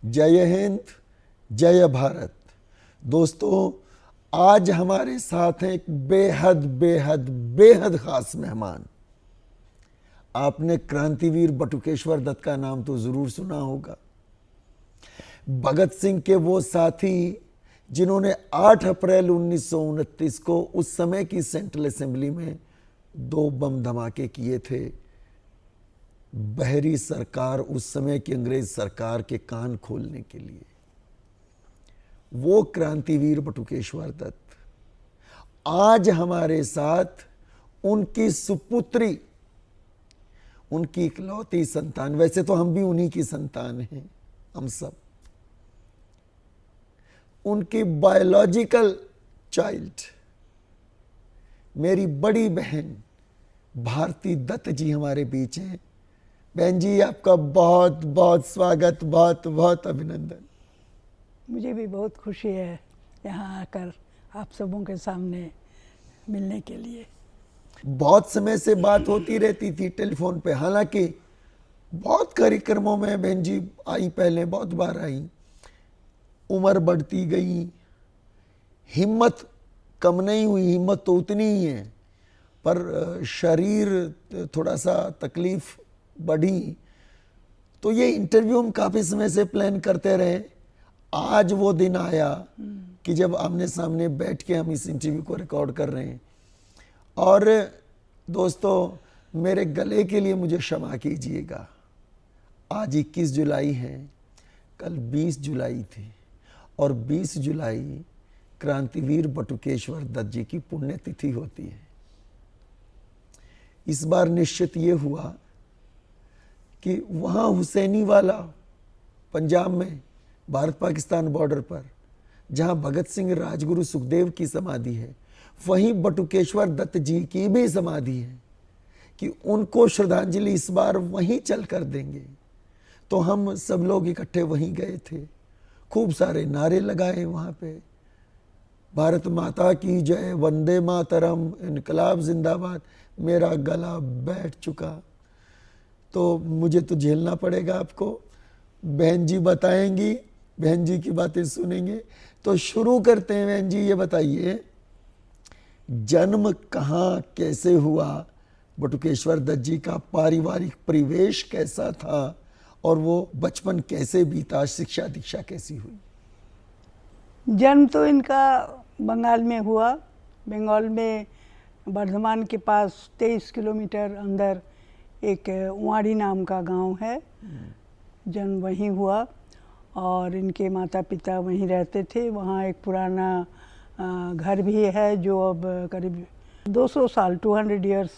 जय हिंद, जय भारत। दोस्तों, आज हमारे साथ हैं एक बेहद बेहद बेहद खास मेहमान। आपने क्रांतिवीर बटुकेश्वर दत्त का नाम तो जरूर सुना होगा। भगत सिंह के वो साथी जिन्होंने 8 अप्रैल 1929 को उस समय की सेंट्रल असेंबली में 2 बम धमाके किए थे। बहरी सरकार, उस समय की अंग्रेज सरकार के कान खोलने के लिए। वो क्रांतिवीर बटुकेश्वर दत्त आज हमारे साथ, उनकी सुपुत्री, उनकी इकलौती संतान, वैसे तो हम भी उन्हीं की संतान हैं, हम सब, उनकी बायोलॉजिकल चाइल्ड, मेरी बड़ी बहन भारती दत्त जी हमारे बीच हैं। बहन जी, आपका बहुत बहुत स्वागत, बहुत बहुत अभिनंदन। मुझे भी बहुत खुशी है यहाँ आकर आप सबों के सामने मिलने के लिए। बहुत समय से बात होती रहती थी टेलीफोन पे, हालांकि बहुत कार्यक्रमों में बहन जी आई, पहले बहुत बार आई। उम्र बढ़ती गई, हिम्मत कम नहीं हुई, हिम्मत तो उतनी ही है, पर शरीर थोड़ा सा तकलीफ बढ़ी। तो ये इंटरव्यू हम काफ़ी समय से प्लान करते रहे। आज वो दिन आया कि जब आमने सामने बैठ के हम इस इंटरव्यू को रिकॉर्ड कर रहे हैं। और दोस्तों, मेरे गले के लिए मुझे क्षमा कीजिएगा। आज 21 जुलाई है, कल 20 जुलाई थी, और 20 जुलाई क्रांतिवीर बटुकेश्वर दत्त जी की पुण्यतिथि होती है। इस बार निश्चित ये हुआ कि वहाँ हुसैनी वाला, पंजाब में भारत पाकिस्तान बॉर्डर पर, जहाँ भगत सिंह, राजगुरु, सुखदेव की समाधि है, वहीं बटुकेश्वर दत्त जी की भी समाधि है, कि उनको श्रद्धांजलि इस बार वहीं चल कर देंगे। तो हम सब लोग इकट्ठे वहीं गए थे, खूब सारे नारे लगाए वहाँ पे, भारत माता की जय, वंदे मातरम, इनकलाब जिंदाबाद। मेरा गला बैठ चुका, तो मुझे तो झेलना पड़ेगा आपको। बहन जी बताएंगी, बहन जी की बातें सुनेंगे। तो शुरू करते हैं। बहन जी, ये बताइए, जन्म कहाँ कैसे हुआ बटुकेश्वर दत्त जी का, पारिवारिक परिवेश कैसा था, और वो बचपन कैसे बीता, शिक्षा दीक्षा कैसी हुई? जन्म तो इनका बंगाल में हुआ। बंगाल में बर्धमान के पास 23 किलोमीटर अंदर एक उवाड़ी नाम का गांव है। जन्म वहीं हुआ और इनके माता पिता वहीं रहते थे। वहाँ एक पुराना घर भी है जो अब करीब 200 साल 200 इयर्स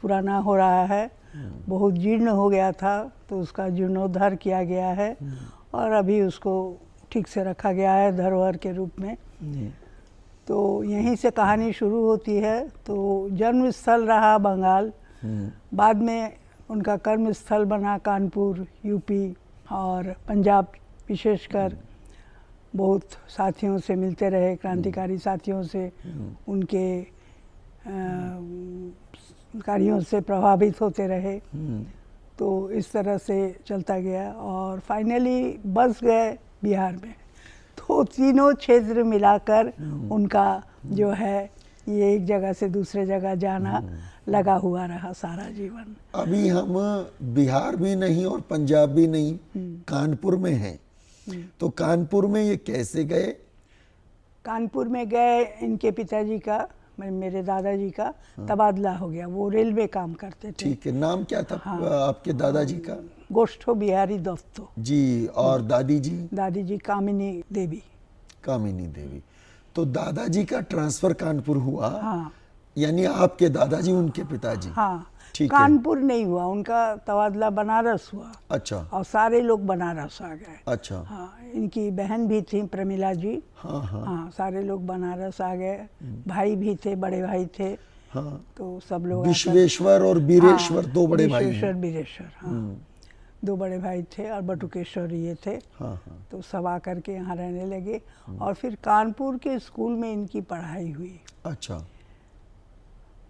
पुराना हो रहा है। बहुत जीर्ण हो गया था, तो उसका जीर्णोद्धार किया गया है और अभी उसको ठीक से रखा गया है धरोहर के रूप में। तो यहीं से कहानी शुरू होती है। तो जन्म स्थल रहा बंगाल, बाद में उनका कर्म स्थल बना कानपुर, यूपी और पंजाब। विशेषकर बहुत साथियों से मिलते रहे, क्रांतिकारी साथियों से, उनके कार्यों से प्रभावित होते रहे। तो इस तरह से चलता गया और फाइनली बस गए बिहार में। तो तीनों क्षेत्र मिलाकर उनका जो है ये एक जगह से दूसरे जगह जाना लगा हुआ रहा सारा जीवन। अभी हम बिहार भी नहीं और पंजाब भी नहीं, कानपुर में हैं। तो कानपुर में ये कैसे गए? कानपुर में गए, इनके पिताजी का, मेरे दादाजी का तबादला हो गया। वो रेलवे काम करते थे। ठीक है। नाम क्या था आपके दादाजी का? गोष्ठो बिहारी दत्तो जी। और दादी जी? दादी जी कामिनी देवी। कामिनी देवी। तो दादाजी का ट्रांसफर कानपुर हुआ। हाँ, यानी आपके दादाजी उनके पिताजी? हाँ। ठीक है। कानपुर नहीं हुआ, उनका तबादला बनारस हुआ। अच्छा। और सारे लोग बनारस आ गए। अच्छा। हाँ, इनकी बहन भी थी प्रमिला जी। हाँ हाँ। हाँ, सारे लोग बनारस आ गए। भाई भी थे, बड़े भाई थे। हाँ। तो सब लोग विश्वेश्वर और बीरेश्वर, हाँ, 2 बड़े भाई विश्वेश्वर हैं। बीरेश्वर, हाँ। 2 बड़े भाई थे और बटुकेश्वर ये थे। हाँ हाँ। तो सब आकर के यहाँ रहने लगे और फिर कानपुर के स्कूल में इनकी पढ़ाई हुई। अच्छा।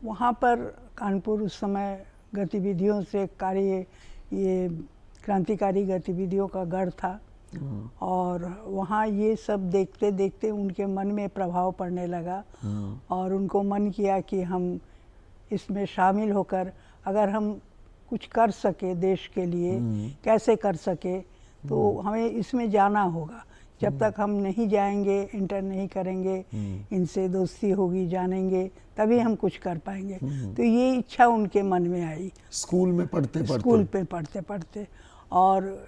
वहाँ पर कानपुर उस समय गतिविधियों से कार्य, ये क्रांतिकारी गतिविधियों का गढ़ था। और वहाँ ये सब देखते देखते उनके मन में प्रभाव पड़ने लगा और उनको मन किया कि हम इसमें शामिल होकर अगर हम कुछ कर सके देश के लिए, कैसे कर सके, तो हमें इसमें जाना होगा। जब तक हम नहीं जाएंगे, इंटर नहीं करेंगे, इनसे दोस्ती होगी, जानेंगे, तभी हम कुछ कर पाएंगे। तो ये इच्छा उनके मन में आई स्कूल में पढ़ते पढ़ते और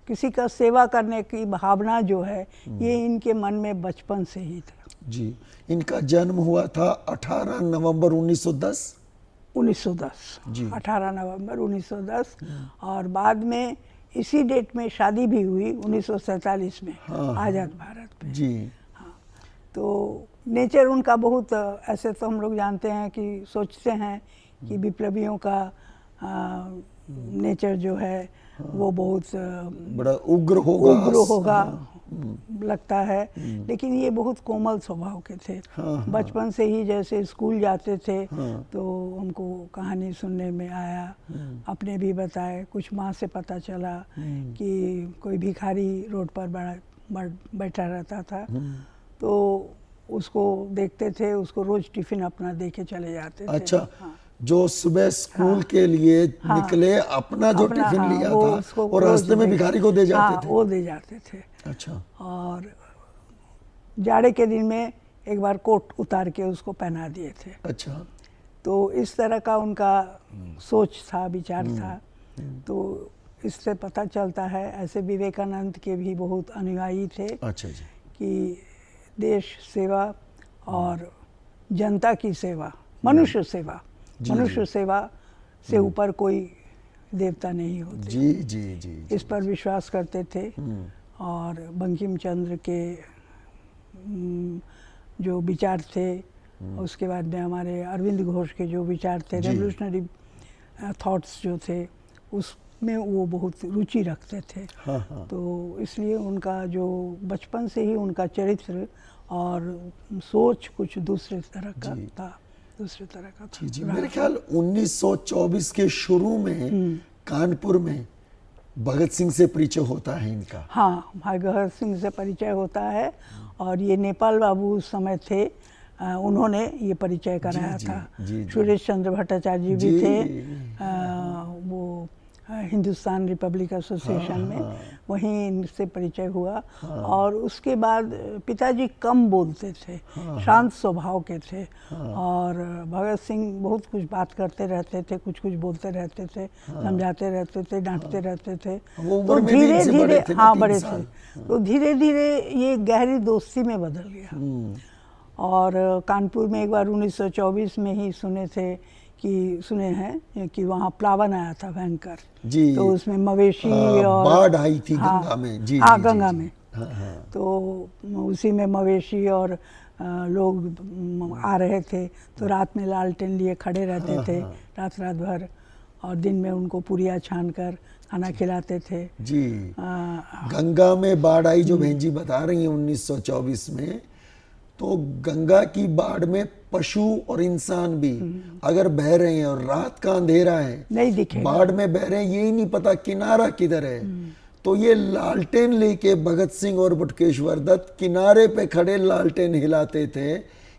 किसी का सेवा करने की भावना जो है ये इनके मन में बचपन से ही था। जी, इनका जन्म हुआ था 18 नवंबर 1910। 1910 जी। 18 नवंबर 1910 और बाद में इसी डेट में शादी भी हुई 1947 में आज़ाद भारत में। जी। हाँ, तो नेचर उनका बहुत, ऐसे तो हम लोग जानते हैं कि सोचते हैं कि विप्लवियों का नेचर जो है वो बहुत बड़ा उग्र होगा लगता है, लेकिन ये बहुत कोमल स्वभाव के थे। बचपन से ही जैसे स्कूल जाते थे तो हमको कहानी सुनने में आया, अपने भी बताए, कुछ माँ से पता चला कि कोई भिखारी रोड पर बैठा रहता था, तो उसको देखते थे, उसको रोज टिफिन अपना दे के चले जाते थे। अच्छा। जो सुबह स्कूल के लिए निकले, अपना जो टिफिन लिया था और रास्ते में भिखारी को दे जाते थे। वो दे जाते थे। अच्छा। और जाड़े के दिन में एक बार कोट उतार के उसको पहना दिए थे। अच्छा। तो इस तरह का उनका सोच था, विचार था। तो इससे पता चलता है ऐसे विवेकानंद के भी बहुत अनुयायी थे। अच्छा जी। कि देश सेवा और जनता की सेवा, मनुष्य सेवा, मनुष्य सेवा से ऊपर कोई देवता नहीं होते। जी जी जी, इस पर विश्वास करते थे। और बंकिम चंद्र के जो विचार थे, उसके बाद में हमारे अरविंद घोष के जो विचार थे, रेवोल्यूशनरी थॉट्स जो थे, उसमें वो बहुत रुचि रखते थे। तो इसलिए उनका जो बचपन से ही उनका चरित्र और सोच कुछ दूसरे तरह का था, दूसरे तरह का था। जी, मेरे ख्याल 1924 के शुरू में कानपुर में भगत सिंह से परिचय होता है इनका। हाँ, भगत सिंह से परिचय होता है और ये नेपाल बाबू उस समय थे, उन्होंने ये परिचय कराया था। सुरेश चंद्र भट्टाचार्य जी भी थे, वो हिंदुस्तान रिपब्लिक एसोसिएशन में, वहीं इनसे परिचय हुआ। और उसके बाद पिताजी कम बोलते थे, शांत स्वभाव के थे, और भगत सिंह बहुत कुछ बात करते रहते थे, कुछ कुछ बोलते रहते थे, समझाते रहते थे, डांटते रहते थे। तो धीरे धीरे, हाँ बड़े थे, तो धीरे धीरे ये गहरी दोस्ती में बदल गया। और कानपुर में एक बार 1924 में ही सुने हैं कि वहाँ प्लावन आया था भयंकर जी। तो उसमें मवेशी और बाढ़ आई थी गंगा में। जी, हाँ, गंगा में। तो उसी में मवेशी और लोग आ रहे थे, तो रात में लालटेन लिए खड़े रहते थे रात भर, और दिन में उनको पुरिया छान कर खाना खिलाते थे। जी। गंगा में बाढ़ आई जो बहन जी बता रही हैं 1924 में, तो गंगा की बाढ़ में पशु और इंसान भी अगर बह रहे हैं और रात का अंधेरा है, नहीं दिखेगा, बाढ़ में बह रहे हैं, यही नहीं पता किनारा किधर है, तो ये लालटेन लेके भगत सिंह और बटुकेश्वर दत्त किनारे पे खड़े लालटेन हिलाते थे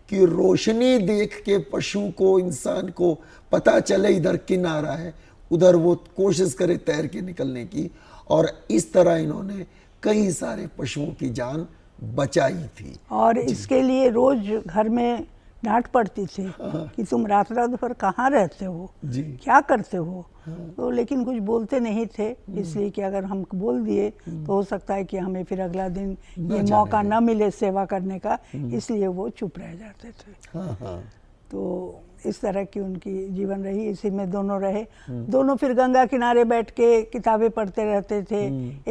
कि रोशनी देख के पशु को, इंसान को पता चले इधर किनारा है, उधर वो कोशिश करे तैर के निकलने की। और इस तरह इन्होंने कई सारे पशुओं की जान बचाई थी। और इसके लिए रोज घर में डांट पड़ती थी कि तुम रात भर कहाँ रहते हो जी, क्या करते हो। तो लेकिन कुछ बोलते नहीं थे, इसलिए कि अगर हम बोल दिए तो हो सकता है कि हमें फिर अगला दिन ये मौका न मिले सेवा करने का, इसलिए वो चुप रह जाते थे। तो इस तरह की उनकी जीवन रही, इसी में दोनों रहे। दोनों फिर गंगा किनारे बैठ के किताबें पढ़ते रहते थे,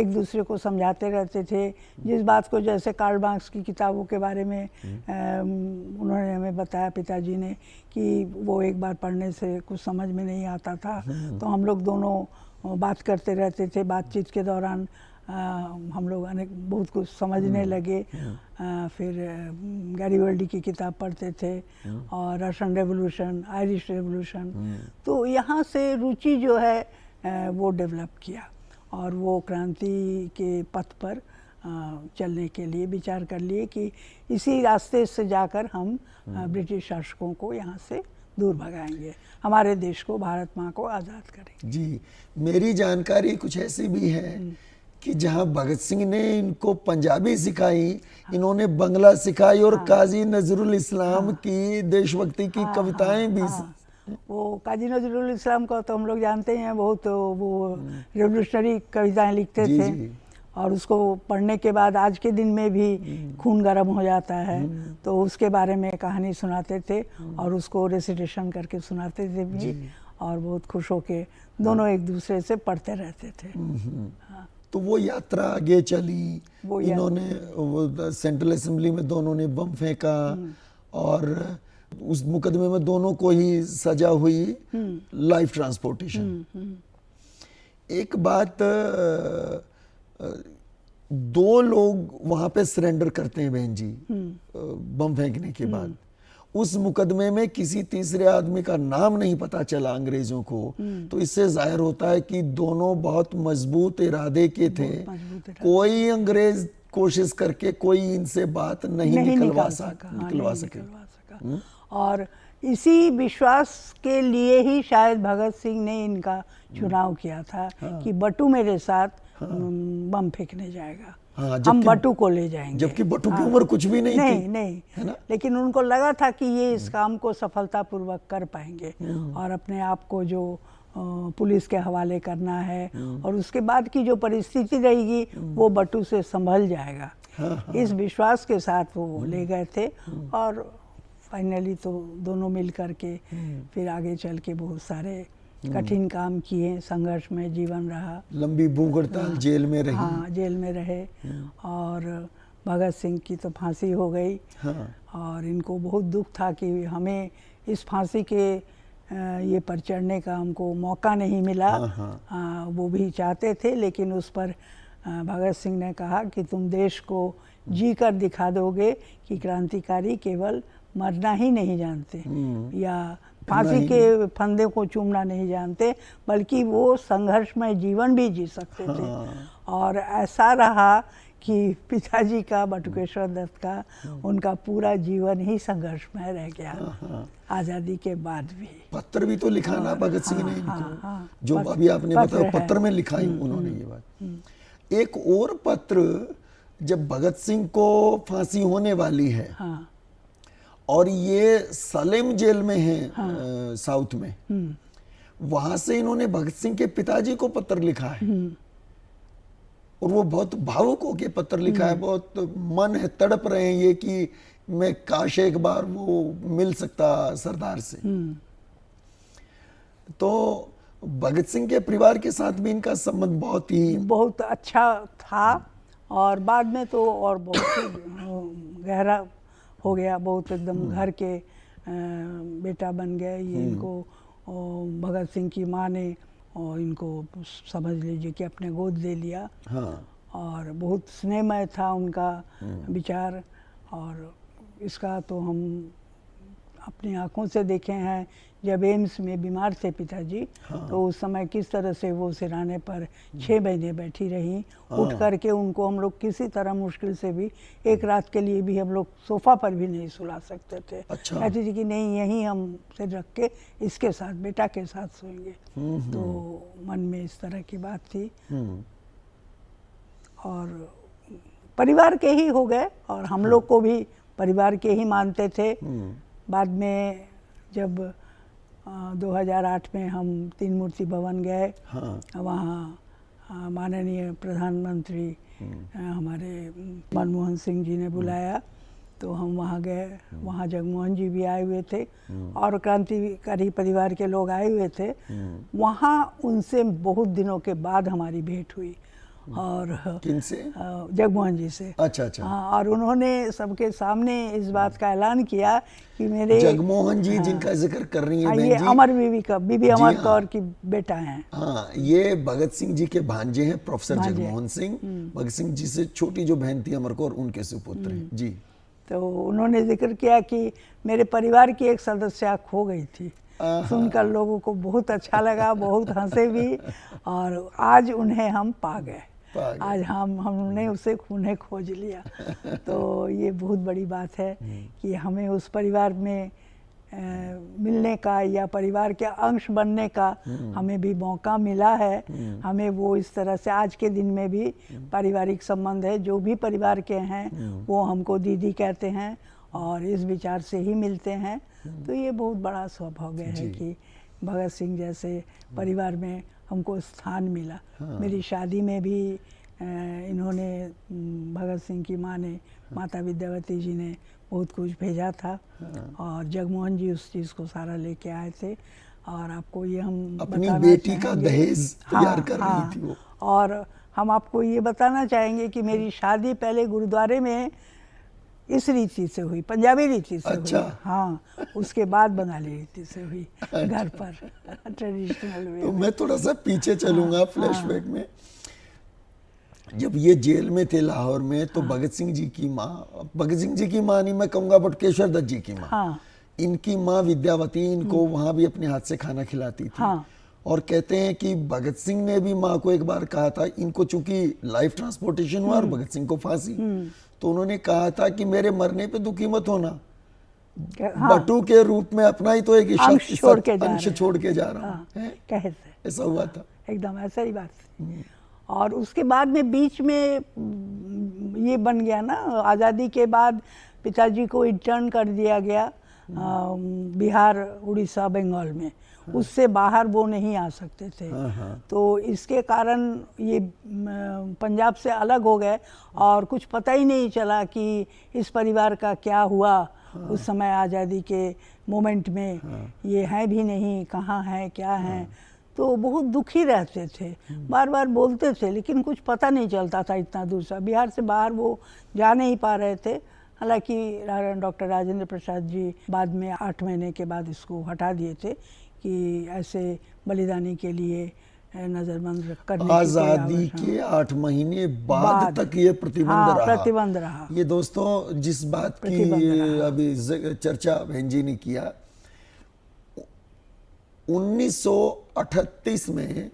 एक दूसरे को समझाते रहते थे। जिस बात को, जैसे कार्ल मार्क्स की किताबों के बारे में उन्होंने हमें बताया, पिताजी ने, कि वो एक बार पढ़ने से कुछ समझ में नहीं आता था, तो हम लोग दोनों बात करते रहते थे। बातचीत के दौरान हम लोग बहुत कुछ समझने लगे। फिर गैरिबल्डी की किताब पढ़ते थे और रशियन रेवोल्यूशन, आयरिश रेवोल्यूशन। तो यहाँ से रुचि जो है वो डेवलप किया। और वो क्रांति के पथ पर चलने के लिए विचार कर लिए कि इसी रास्ते से जाकर हम ब्रिटिश शासकों को यहाँ से दूर भगाएंगे, हमारे देश को, भारत माँ को आज़ाद करेंगे। जी, मेरी जानकारी कुछ ऐसी भी है कि जहाँ भगत सिंह ने इनको पंजाबी सिखाई, इन्होंने बंगला सिखाई और काजी नजरुल इस्लाम की देशभक्ति की कविताएं भी। वो काजी नजरुल इस्लाम को तो हम लोग जानते हैं, बहुत वो रेवोल्यूशनरी कविताएं लिखते जी, थे। जी। और उसको पढ़ने के बाद आज के दिन में भी खून गर्म हो जाता है, तो उसके बारे में कहानी सुनाते थे और उसको रेसिटेशन करके सुनाते थे भी, और बहुत खुश होके दोनों एक दूसरे से पढ़ते रहते थे। हाँ। तो वो यात्रा आगे चली, इन्होंने वो सेंट्रल असेंबली में दोनों ने बम फेंका और उस मुकदमे में दोनों को ही सजा हुई लाइफ ट्रांसपोर्टेशन। एक बात, दो लोग वहां पे सरेंडर करते हैं बहन जी बम फेंकने के बाद। उस मुकदमे में किसी तीसरे आदमी का नाम नहीं पता चला अंग्रेजों को, तो इससे जाहिर होता है कि दोनों बहुत मजबूत इरादे के थे। कोई अंग्रेज कोशिश करके कोई इनसे बात नहीं निकलवा सके। और इसी विश्वास के लिए ही शायद भगत सिंह ने इनका चुनाव किया था कि बटू मेरे साथ बम फेंकने जाएगा, हम बटू को ले जाएंगे, जबकि बटू की उम्र कुछ भी नहीं थी। नहीं, है ना? लेकिन उनको लगा था कि ये इस काम को सफलतापूर्वक कर पाएंगे और अपने आप को जो पुलिस के हवाले करना है और उसके बाद की जो परिस्थिति रहेगी वो बटू से संभल जाएगा। इस विश्वास के साथ वो ले गए थे और फाइनली तो दोनों मिल करके फिर आगे चल के बहुत सारे कठिन काम किए, संघर्ष में जीवन रहा, लंबी भूख हड़ताल, जेल में रही। हाँ, जेल में रहे और भगत सिंह की तो फांसी हो गई। और इनको बहुत दुख था कि हमें इस फांसी के ये पर चढ़ने का हमको मौका नहीं मिला। वो भी चाहते थे, लेकिन उस पर भगत सिंह ने कहा कि तुम देश को जी कर दिखा दोगे कि क्रांतिकारी केवल मरना ही नहीं जानते या फांसी के फंदे को चूमना नहीं जानते, बल्कि वो संघर्षमय जीवन भी जी सकते थे। और ऐसा रहा कि पिताजी का, बटुकेश्वर दत्त का, उनका पूरा जीवन ही संघर्षमय रह गया आज़ादी के बाद भी। पत्र भी तो लिखा ना भगत सिंह ने इनको, जो अभी आपने बताया, पत्र में लिखा उन्होंने ये बात। एक और पत्र, जब भगत सिंह को फांसी होने वाली है और ये सालेम जेल में है साउथ में, वहां से इन्होंने भगत सिंह के पिताजी को पत्र लिखा है और वो बहुत भावुक होके पत्र लिखा है। बहुत मन है, तड़प रहे हैं ये कि मैं काश एक बार वो मिल सकता सरदार से। तो भगत सिंह के परिवार के साथ भी इनका संबंध बहुत अच्छा था और बाद में तो और बहुत ही गहरा हो गया, बहुत एकदम घर के बेटा बन गए ये। इनको भगत सिंह की माँ ने और इनको समझ लीजिए कि अपने गोद ले लिया। और बहुत स्नेहमय था उनका विचार, और इसका तो हम अपनी आंखों से देखे हैं। जब एम्स में बीमार थे पिताजी, तो उस समय किस तरह से वो सिरहाने पर 6 महीने बैठी रहीं। उठ करके उनको हम लोग किसी तरह मुश्किल से भी एक रात के लिए भी हम लोग सोफा पर भी नहीं सुला सकते थे। कहती थी कि नहीं, यहीं हम सिर रख के इसके साथ, बेटा के साथ सोएंगे। तो मन में इस तरह की बात थी और परिवार के ही हो गए और हम लोग को भी परिवार के ही मानते थे। बाद में जब 2008 में हम तीन मूर्ति भवन गए, वहाँ माननीय प्रधानमंत्री हमारे मनमोहन सिंह जी ने बुलाया, तो हम वहाँ गए। वहाँ जगमोहन जी भी आए हुए थे और क्रांतिकारी परिवार के लोग आए हुए थे। वहाँ उनसे बहुत दिनों के बाद हमारी भेंट हुई। और किनसे? जगमोहन जी से। अच्छा। हाँ, और उन्होंने सबके सामने इस बात का ऐलान किया कि मेरे जगमोहन जी जिनका जिक्र कर रही है ये अमर बीबी अमर कौर की बेटा हैं। हाँ, ये भगत सिंह जी के भांजे हैं, प्रोफेसर जगमोहन सिंह। भगत सिंह जी से छोटी जो बहन थी अमर कौर, उनके सुपुत्र हैं जी। तो उन्होंने जिक्र किया कि मेरे परिवार की एक सदस्य खो गई थी, सुनकर लोगों को बहुत अच्छा लगा, बहुत हंसे भी, और आज उन्हें हम पा गए। आज हमने उन्हें खोज लिया। तो ये बहुत बड़ी बात है कि हमें उस परिवार में मिलने का या परिवार के अंश बनने का हमें भी मौका मिला है। हमें वो इस तरह से आज के दिन में भी पारिवारिक संबंध है, जो भी परिवार के हैं वो हमको दीदी कहते हैं और इस विचार से ही मिलते हैं। तो ये बहुत बड़ा सौभाग्य है कि भगत सिंह जैसे परिवार में हमको स्थान मिला। मेरी शादी में भी इन्होंने, भगत सिंह की माँ ने, माता विद्यावती जी ने बहुत कुछ भेजा था, और जगमोहन जी उस चीज़ को सारा लेके आए थे। और आपको ये हम अपनी बेटी का दहेज तैयार कर रही थी वो। और हम आपको ये बताना चाहेंगे कि मेरी शादी पहले गुरुद्वारे में इस रीति से हुई, पंजाबी रीति से हुई। हाँ, उसके बाद बंगाली रीति से हुई, घर पर ट्रेडिशनल वे। तो मैं थोड़ा सा पीछे चलूंगा फ्लैशबैक में। जब ये जेल में थे लाहौर में, तो भगत सिंह जी की माँ, भगत सिंह जी की माँ नहीं मैं कहूँगा, बटुकेश्वर दत्त जी की माँ, इनकी माँ विद्यावती इनको वहाँ भी अपने हाथ से खाना खिलाती थी। और कहते हैं कि भगत सिंह ने भी माँ को एक बार कहा था, इनको चूंकि लाइफ ट्रांसपोर्टेशन हुआ और भगत सिंह को फांसी, तो उन्होंने कहा था कि मेरे मरने पे दुखी मत होना, बटू के रूप में अपना ही तो एक अंश छोड़ के जा रहा हूँ। ऐसा हुआ था, एकदम ऐसा ही बात। और उसके बाद में बीच में ये बन गया ना, आज़ादी के बाद पिताजी को इंटर्न कर दिया गया बिहार, उड़ीसा, बंगाल में। उससे बाहर वो नहीं आ सकते थे। तो इसके कारण ये पंजाब से अलग हो गए और कुछ पता ही नहीं चला कि इस परिवार का क्या हुआ। उस समय आज़ादी के मोमेंट में ये है भी नहीं, कहाँ है, क्या है। तो बहुत दुखी रहते थे, बार बार बोलते थे, लेकिन कुछ पता नहीं चलता था इतना दूर से। बिहार से बाहर वो जा नहीं पा रहे थे। हालांकि डॉक्टर राजेंद्र प्रसाद जी बाद में 8 महीने के बाद इसको हटा दिए थे कि ऐसे बलिदानी के लिए नजरबंद करने आज़ादी के 8 महीने बाद तक ये प्रतिबंध रहा। ये दोस्तों जिस बात की अभी चर्चा बहन जी ने किया, 1938 में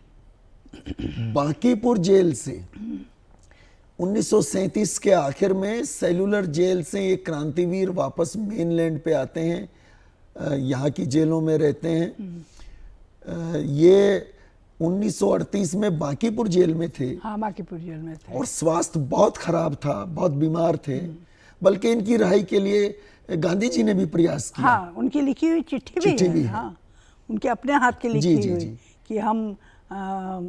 बांकीपुर जेल से 1937 के आखिर में सेलुलर जेल से ये क्रांतिवीर वापस मेनलैंड पे आते हैं, यहाँ की जेलों में रहते हैं। ये 1938 में बांकीपुर जेल में थे। हाँ, बांकीपुर जेल में थे। और स्वास्थ्य बहुत खराब था, बहुत बीमार थे। बल्कि इनकी रिहाई के लिए गांधी जी ने भी प्रयास किया। हाँ, उनकी लिखी हुई चिट्ठी भी है। हाँ, उनके अपने हाथ की लिखी हुई कि हम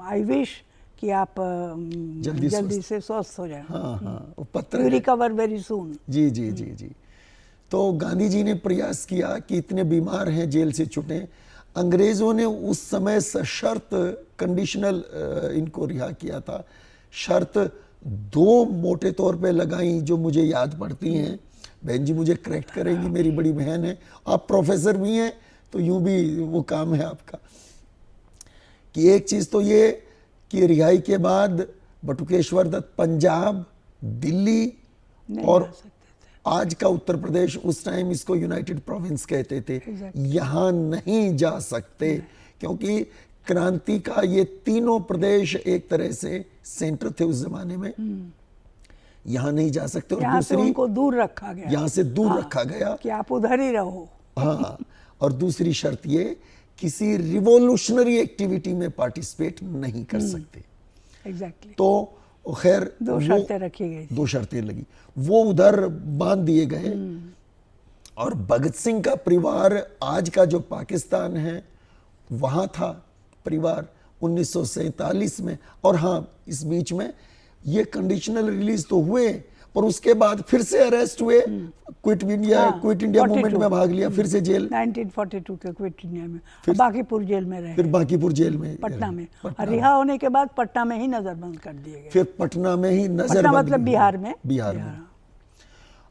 आई विश कि आप जल्दी से स्वस्थ हो जाएं। हाँ, पत्र यू रिकवर वेरी सून। जी। तो गांधी जी ने प्रयास किया कि इतने बीमार हैं, जेल से छूटें। अंग्रेजों ने उस समय सशर्त कंडीशनल इनको रिहा किया था। शर्त 2 मोटे तौर पे लगाई जो मुझे याद पड़ती हैं। बहन जी मुझे करेक्ट करेंगी, मेरी बड़ी बहन है, आप प्रोफेसर भी हैं तो यूं भी वो काम है आपका। कि एक चीज तो ये कि रिहाई के बाद बटुकेश्वर दत्त पंजाब, दिल्ली और आज का उत्तर प्रदेश, उस टाइम इसको यूनाइटेड प्रोविंस कहते थे, यहाँ नहीं जा सकते। क्योंकि क्रांति का ये तीनों प्रदेश एक तरह से सेंटर थे उस जमाने में, यहाँ नहीं जा सकते। और दूसरी, उनको दूर रखा गया, यहाँ से दूर रखा गया कि आप उधर ही रहो। हाँ, और दूसरी शर्त ये, किसी रिवोल्यूशनरी एक्टिविटी में पार्टिसिपेट नहीं कर सकते। एग्जैक्टली। तो खैर 2 शर्तें रखी गई, 2 शर्तें लगी, वो उधर बांध दिए गए। और भगत सिंह का परिवार आज का जो पाकिस्तान है वहां था परिवार 1947 में। और हाँ, इस बीच में ये कंडीशनल रिलीज तो हुए, पर उसके बाद फिर से अरेस्ट हुए, क्विट इंडिया मूवमेंट में भाग लिया, फिर से जेल 1942 के क्विट इंडिया में, बांकीपुर जेल में रहे। फिर बांकीपुर जेल में, पटना में, और रिहा होने के बाद पटना में ही नजरबंद कर दिए गए। फिर पटना में ही नजरबंद, मतलब बिहार में।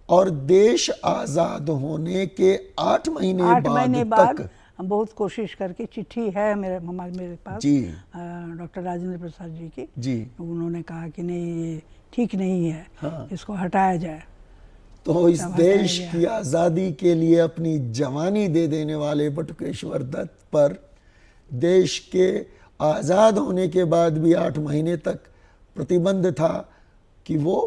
और देश आजाद होने के 8 महीने बाद तक बहुत कोशिश करके, चिट्ठी है मेरे पास डॉक्टर राजेंद्र प्रसाद जी की, उन्होंने कहा कि नहीं, ये ठीक नहीं है, इसको हटाया जाए। तो इस तब हटाया देश गया। की आज़ादी के लिए अपनी जवानी दे देने वाले बटुकेश्वर दत्त पर देश के आज़ाद होने के बाद भी 8 महीने तक प्रतिबंध था कि वो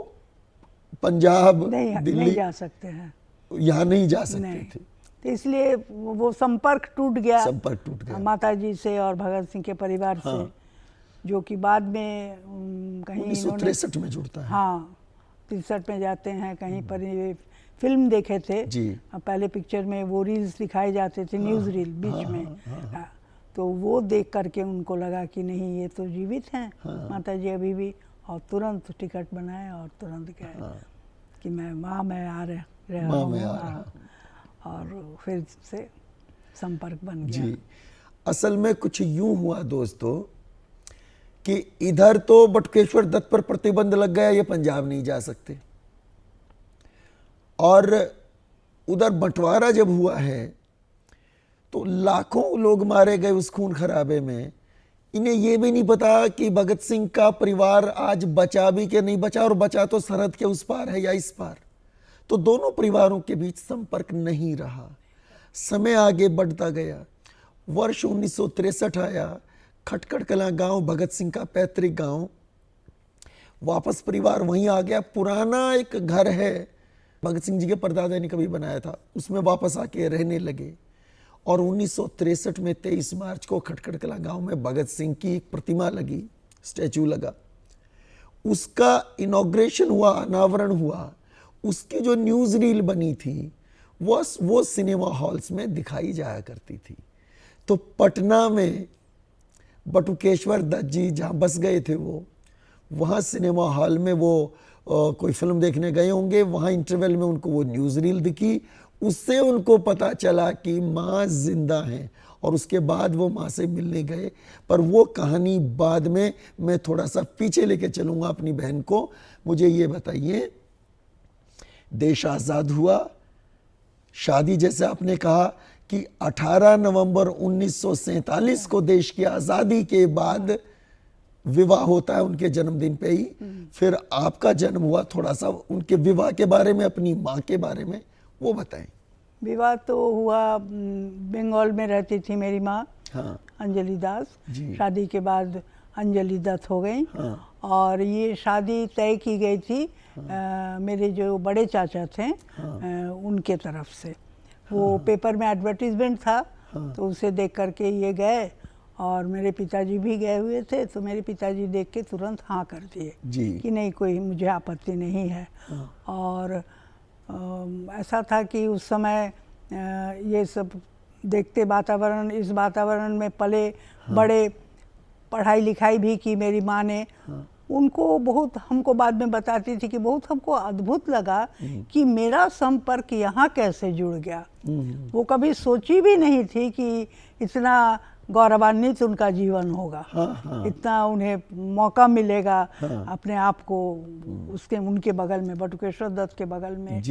पंजाब, नहीं दिल्ली जा सकते हैं, यहाँ नहीं जा सकते नहीं। थे। तो इसलिए वो संपर्क टूट गया, संपर्क टूट गया। माता जी से और भगत सिंह के परिवार से, जो कि बाद में कहीं 1963 में जुड़ता है। हाँ 63 में जाते हैं, कहीं पर ये फिल्म देखे थे जी। पहले पिक्चर में वो रील्स दिखाए जाते थे, न्यूज़ रील बीच में। तो वो देख करके उनको लगा कि नहीं ये तो जीवित हैं माता जी अभी भी, और तुरंत टिकट बनाए और तुरंत गए कि मैं आ रहा हूँ। और फिर से संपर्क बन गया। जी, असल में कुछ यूं हुआ दोस्तों कि इधर तो बटुकेश्वर दत्त पर प्रतिबंध लग गया, ये पंजाब नहीं जा सकते, और उधर बंटवारा जब हुआ है तो लाखों लोग मारे गए उस खून खराबे में। इन्हें यह भी नहीं पता कि भगत सिंह का परिवार आज बचा भी कि नहीं बचा, और बचा तो सरहद के उस पार है या इस पार। तो दोनों परिवारों के बीच संपर्क नहीं रहा। समय आगे बढ़ता गया, वर्ष 1963 आया, खटखट कलां गांव भगत सिंह का पैतृक गांव, वापस परिवार वहीं आ गया। पुराना एक घर है भगत सिंह जी के परदादा ने कभी बनाया था, उसमें वापस आके रहने लगे। और 1963 में 23 मार्च को खटखट कलां गांव में भगत सिंह की एक प्रतिमा लगी, स्टैचू लगा, उसका इनॉग्रेशन हुआ, अनावरण हुआ। उसकी जो न्यूज़ रील बनी थी वो सिनेमा हॉल्स में दिखाई जाया करती थी। तो पटना में बटुकेश्वर दत्त जी जहाँ बस गए थे, वो वहाँ सिनेमा हॉल में वो कोई फिल्म देखने गए होंगे, वहाँ इंटरवल में उनको वो न्यूज़ रील दिखी, उससे उनको पता चला कि माँ जिंदा हैं, और उसके बाद वो माँ से मिलने गए। पर वो कहानी बाद में, मैं थोड़ा सा पीछे लेके चलूँगा अपनी बहन को। मुझे ये बताइए, देश आज़ाद हुआ, शादी जैसे आपने कहा कि 18 नवंबर 1947 को देश की आज़ादी के बाद विवाह होता है उनके जन्मदिन पे ही। फिर आपका जन्म हुआ, थोड़ा सा उनके विवाह के बारे में, अपनी माँ के बारे में वो बताएं। विवाह तो हुआ, बंगाल में रहती थी मेरी माँ, अंजलि दास। शादी के बाद अंजलि दत्त हो गई। और ये शादी तय की गई थी मेरे जो बड़े चाचा थे उनके तरफ से। वो पेपर में एडवर्टीजमेंट था, तो उसे देख करके ये गए, और मेरे पिताजी भी गए हुए थे, तो मेरे पिताजी देख के तुरंत हाँ कर दिए कि नहीं, कोई मुझे आपत्ति नहीं है। और ऐसा था कि उस समय ये सब देखते वातावरण, इस वातावरण में पले बड़े, पढ़ाई लिखाई भी की मेरी माँ ने। उनको बहुत, हमको बाद में बताती थी कि बहुत हमको अद्भुत लगा कि मेरा संपर्क यहाँ कैसे जुड़ गया। वो कभी सोची भी नहीं थी कि इतना गौरवान्वित उनका जीवन होगा, इतना उन्हें मौका मिलेगा अपने आप को उसके, उनके बगल में, बटुकेश्वर दत्त के बगल में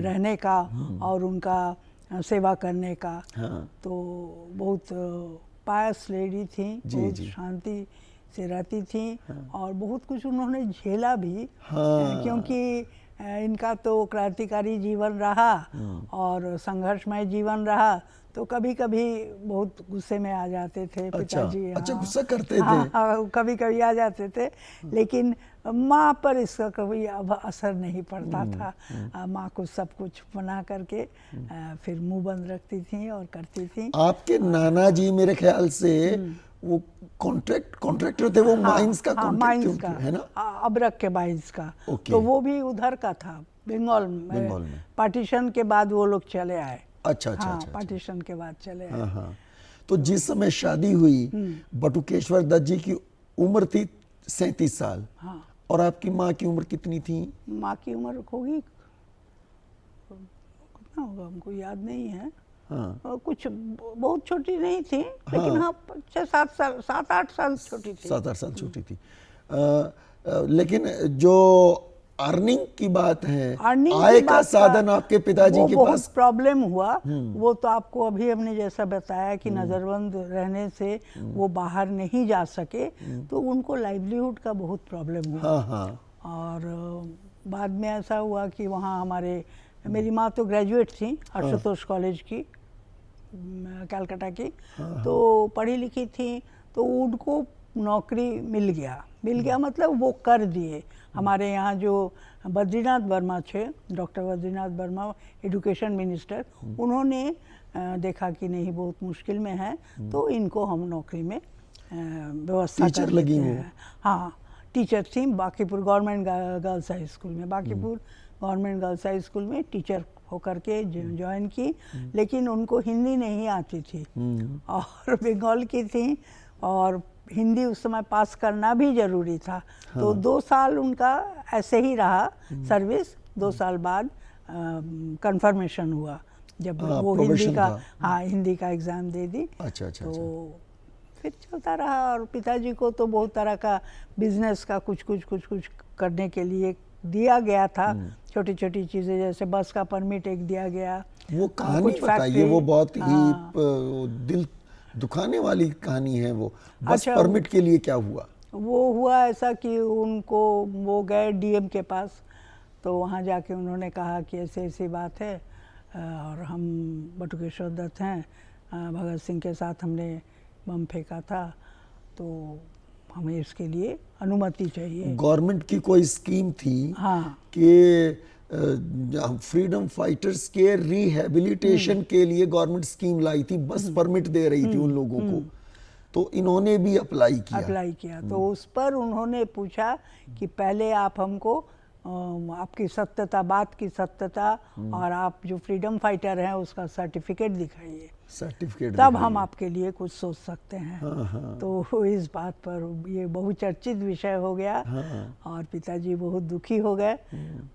रहने का और उनका सेवा करने का। तो बहुत पायस लेडी थी, बहुत शांति से रहती थी, और बहुत कुछ उन्होंने झेला भी, क्योंकि इनका तो क्रांतिकारी जीवन रहा और संघर्षमय जीवन रहा। तो कभी कभी बहुत गुस्से में आ जाते थे पिताजी। अच्छा, गुस्सा करते थे? कभी कभी आ जाते थे, लेकिन माँ पर इसका कभी असर नहीं पड़ता था। माँ को सब कुछ बना करके फिर मुंह बंद रखती थी और करती थी। आपके नाना जी मेरे ख्याल से वो कॉन्ट्रैक्टर थे, वो माइंस का कॉन्ट्रैक्ट थे, है ना? अबरक के माइंस का। तो वो भी उधर का था, बंगाल में। पार्टीशन के बाद वो लोग चले आए। अच्छा। पार्टीशन के बाद चले आए। तो जिस समय शादी हुई, बटुकेश्वर दत्त जी की उम्र थी 37 साल। और आपकी माँ की उम्र कितनी थी? माँ की उम्र होगी, कितना होगा हमको याद नहीं है। कुछ बहुत छोटी नहीं थी, लेकिन 7-8 साल छोटी थी। 7-8 साल छोटी थी। लेकिन जो अर्निंग की बात है, आय का साधन आपके पिताजी के पास बहुत प्रॉब्लम हुआ। वो तो आपको अभी हमने जैसा बताया कि नज़रबंद रहने से वो बाहर नहीं जा सके, तो उनको लाइवलीहुड का बहुत प्रॉब्लम हुआ। और बाद में ऐसा हुआ कि वहाँ हमारे मेरी माँ तो ग्रेजुएट थी आशुतोष कॉलेज की, कलकत्ता की, तो पढ़ी लिखी थी, तो उनको नौकरी मिल गया मतलब वो कर दिए। हमारे यहाँ जो बद्रीनाथ वर्मा थे, doctor Badrinath Verma education minister, उन्होंने देखा कि नहीं बहुत मुश्किल में है, तो इनको हम नौकरी में व्यवस्था टीचर कर लगी देते वो? हैं। हाँ, टीचर थी Bankipur government girls high school में, Bankipur government girls high school में टीचर होकर के ज्वाइन की, लेकिन उनको हिंदी नहीं आती थी और बंगाल की थी, और हिंदी उस समय पास करना भी जरूरी था। तो 2 साल उनका ऐसे ही रहा सर्विस। 2 साल बाद कंफर्मेशन हुआ जब वो हिंदी प्रोबेशन का, था। हाँ, हिंदी का एग्ज़ाम दे दी। अच्छा अच्छा तो अच्छा। फिर चलता रहा, और पिताजी को तो बहुत तरह का बिजनेस का कुछ करने के लिए दिया गया था। छोटी छोटी चीज़ें, जैसे बस का परमिट एक दिया गया। वो कहानी कुछ बताइए, फैक्ट्री, वो बहुत ही हाँ। दिल दुखाने वाली कहानी है वो। बस अच्छा, परमिट के लिए क्या हुआ? वो हुआ ऐसा कि उनको, वो गए डीएम के पास, तो वहाँ जाके उन्होंने कहा कि ऐसे ऐसी बात है, और हम बटुकेश्वर दत्त हैं, भगत सिंह के साथ हमने बम फेंका था, तो हमें इसके लिए अनुमति चाहिए। गवर्नमेंट की कोई स्कीम थी हाँ, कि फ्रीडम फाइटर्स के रिहेबिलिटेशन के लिए गवर्नमेंट स्कीम लाई थी, बस परमिट दे रही थी उन लोगों को, तो इन्होंने भी अप्लाई किया। तो उस पर उन्होंने पूछा कि पहले आप हमको आपकी सत्यता, बात की सत्यता, और आप जो फ्रीडम फाइटर हैं उसका सर्टिफिकेट दिखाइए, सर्टिफिकेट तब हम आपके लिए कुछ सोच सकते हैं। हाँ। तो इस बात पर ये बहुचर्चित विषय हो गया, और पिताजी बहुत दुखी हो गए,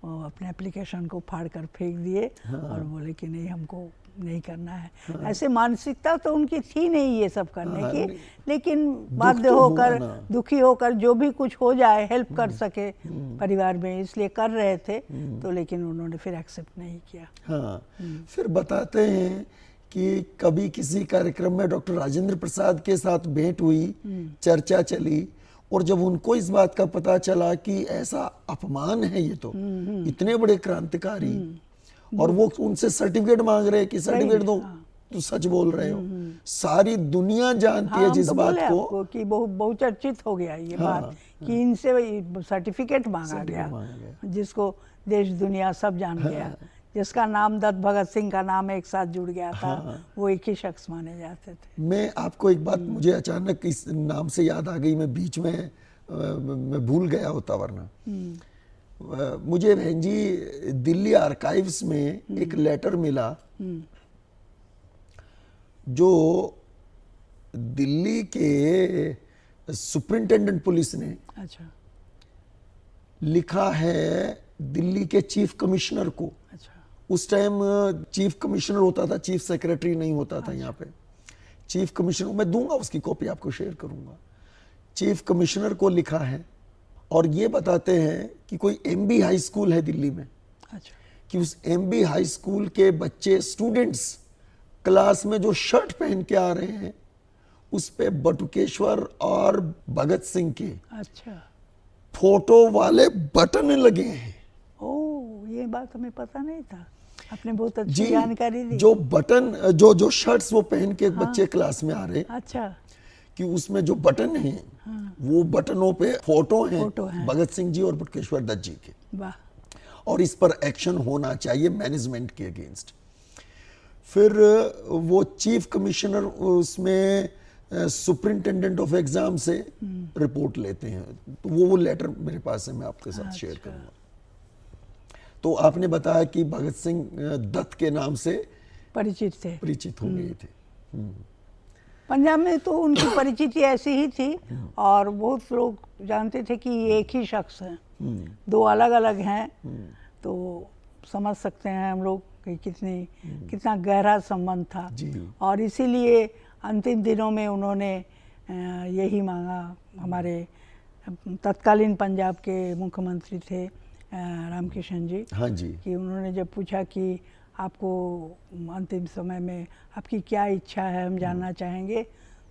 और अपने एप्लीकेशन को फाड़ कर फेंक दिए, और बोले कि नहीं, हमको नहीं करना है। ऐसे मानसिकता तो उनकी थी नहीं ये सब करने की, लेकिन बाध्य तो होकर, हुआ ना। दुखी होकर जो भी कुछ हो जाए, हेल्प कर सके परिवार में, इसलिए कर रहे थे। तो लेकिन उन्होंने फिर एक्सेप्ट नहीं किया। हाँ, फिर बताते हैं कि कभी किसी कार्यक्रम में डॉक्टर राजेंद्र प्रसाद के साथ भेंट हुई, चर्चा चली, और जब उनको इस बात का पता चला कि ऐसा अपमान है ये तो, इतने बड़े क्रांतिकारी, और वो उनसे सर्टिफिकेट मांग रहे हैं कि सर्टिफिकेट दो, तो सच बोल रहे हो। सारी दुनिया जानती है जिस बात को, कि बहुचर्चित हो गया ये बात, कि इनसे सर्टिफिकेट मांगा गया, जिसको देश दुनिया सब जान गया, जिसका नाम दत्त भगत सिंह का नाम एक साथ जुड़ गया था, वो एक ही शख्स माने जाते थे। मैं आपको एक बात, मुझे अचानक इस नाम से याद आ गई, मैं बीच में मैं भूल गया होता वरना। मुझे बहन जी दिल्ली आर्काइव्स में एक लेटर मिला, जो दिल्ली के सुपरिंटेंडेंट पुलिस ने अच्छा लिखा है दिल्ली के चीफ कमिश्नर को। अच्छा उस टाइम चीफ कमिश्नर होता था, चीफ सेक्रेटरी नहीं होता था। यहाँ पे चीफ कमिश्नर, मैं दूंगा उसकी कॉपी, आपको शेयर करूंगा। चीफ कमिश्नर को लिखा है, और ये बताते हैं कि कोई एमबी हाई स्कूल है दिल्ली में, अच्छा कि उस एमबी हाई स्कूल के बच्चे, स्टूडेंट्स, क्लास में जो शर्ट पहन के आ रहे हैं, उस पे बटुकेश्वर और भगत सिंह के अच्छा फोटो वाले बटन लगे हैं। ओ, ये बात हमें पता नहीं था, आपने बहुत अच्छी जानकारी दी। जो बटन, जो शर्ट्स वो पहन के बच्चे क्लास में आ रहे हैं, अच्छा, कि उसमें जो बटन हैं, वो बटनों पे फोटो हैं भगत सिंह जी और बटुकेश्वर दत्त जी के। वाह। और इस पर एक्शन होना चाहिए मैनेजमेंट के अगेंस्ट। फिर वो चीफ कमिश्नर उसमें सुपरिंटेंडेंट ऑफ एग्जाम से रिपोर्ट लेते हैं। तो वो लेटर मेरे पास है, मैं आपके साथ शेयर करूंगा। तो आपने बताया कि भगत सिंह दत्त के नाम से परिचित हो गए थे। पंजाब में तो उनकी परिचिति ऐसी ही थी, और बहुत लोग जानते थे कि ये एक ही शख्स हैं, दो अलग अलग हैं। तो समझ सकते हैं हम लोग कि कितना गहरा संबंध था। और इसीलिए अंतिम दिनों में उन्होंने यही मांगा, हमारे तत्कालीन पंजाब के मुख्यमंत्री थे रामकिशन जी, हाँ जी, कि उन्होंने जब पूछा कि आपको अंतिम समय में आपकी क्या इच्छा है, हम जानना चाहेंगे,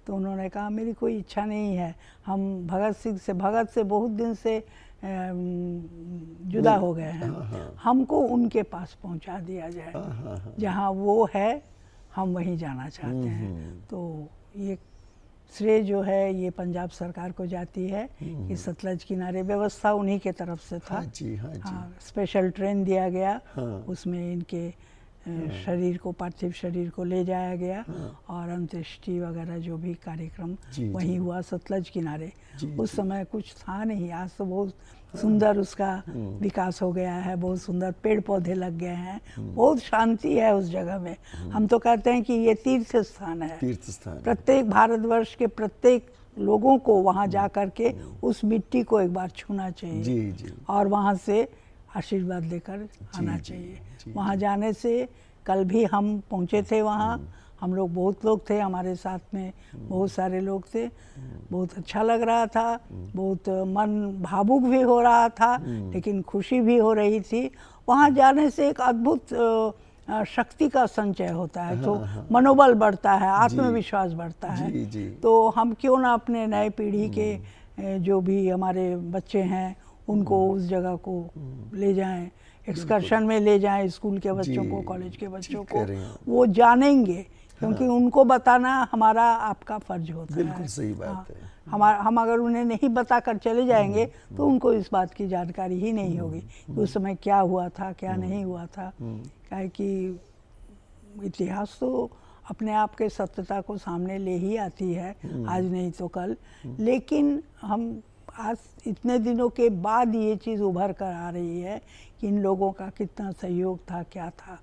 तो उन्होंने कहा मेरी कोई इच्छा नहीं है, हम भगत से बहुत दिन से जुदा हो गए हैं, हमको उनके पास पहुंचा दिया जाए, जहां वो है हम वहीं जाना चाहते हैं। तो ये श्रेय जो है ये पंजाब सरकार को जाती है कि सतलज किनारे व्यवस्था उन्हीं के तरफ से था। हाँ, स्पेशल ट्रेन दिया गया, उसमें इनके शरीर को, पार्थिव शरीर को ले जाया गया और अंत्येष्टि वगैरह जो भी कार्यक्रम वहीं हुआ सतलज किनारे। उस समय कुछ था नहीं, आज तो बहुत सुंदर उसका विकास हो गया है, बहुत सुंदर पेड़ पौधे लग गए हैं, बहुत शांति है उस जगह में। हम तो कहते हैं कि ये तीर्थ स्थान है, प्रत्येक भारतवर्ष के प्रत्येक लोगों को वहाँ जा कर के उस मिट्टी को एक बार छूना चाहिए और वहाँ से आशीर्वाद लेकर आना चाहिए। वहाँ जाने से, कल भी हम पहुँचे थे वहाँ, हम लोग बहुत लोग थे, हमारे साथ में बहुत सारे लोग थे, बहुत अच्छा लग रहा था, बहुत मन भावुक भी हो रहा था, लेकिन खुशी भी हो रही थी। वहाँ जाने से एक अद्भुत शक्ति का संचय होता है, तो मनोबल बढ़ता है, आत्मविश्वास बढ़ता है। तो हम क्यों ना अपने नए पीढ़ी के जो भी हमारे बच्चे हैं उनको उस जगह को ले जाएं, एक्सकर्शन में ले जाएं, स्कूल के बच्चों को, कॉलेज के बच्चों को, वो जानेंगे, क्योंकि उनको बताना हमारा आपका फर्ज होता है। बिल्कुल सही बात है। हम अगर उन्हें नहीं बता कर चले जाएंगे तो उनको इस बात की जानकारी ही नहीं होगी कि उस समय क्या हुआ था, क्या नहीं हुआ था। क्या कि इतिहास तो अपने आप के सत्यता को सामने ले ही आती है, आज नहीं तो कल। लेकिन हम आज इतने दिनों के बाद ये चीज़ उभर कर आ रही है कि इन लोगों का कितना सहयोग था, क्या था।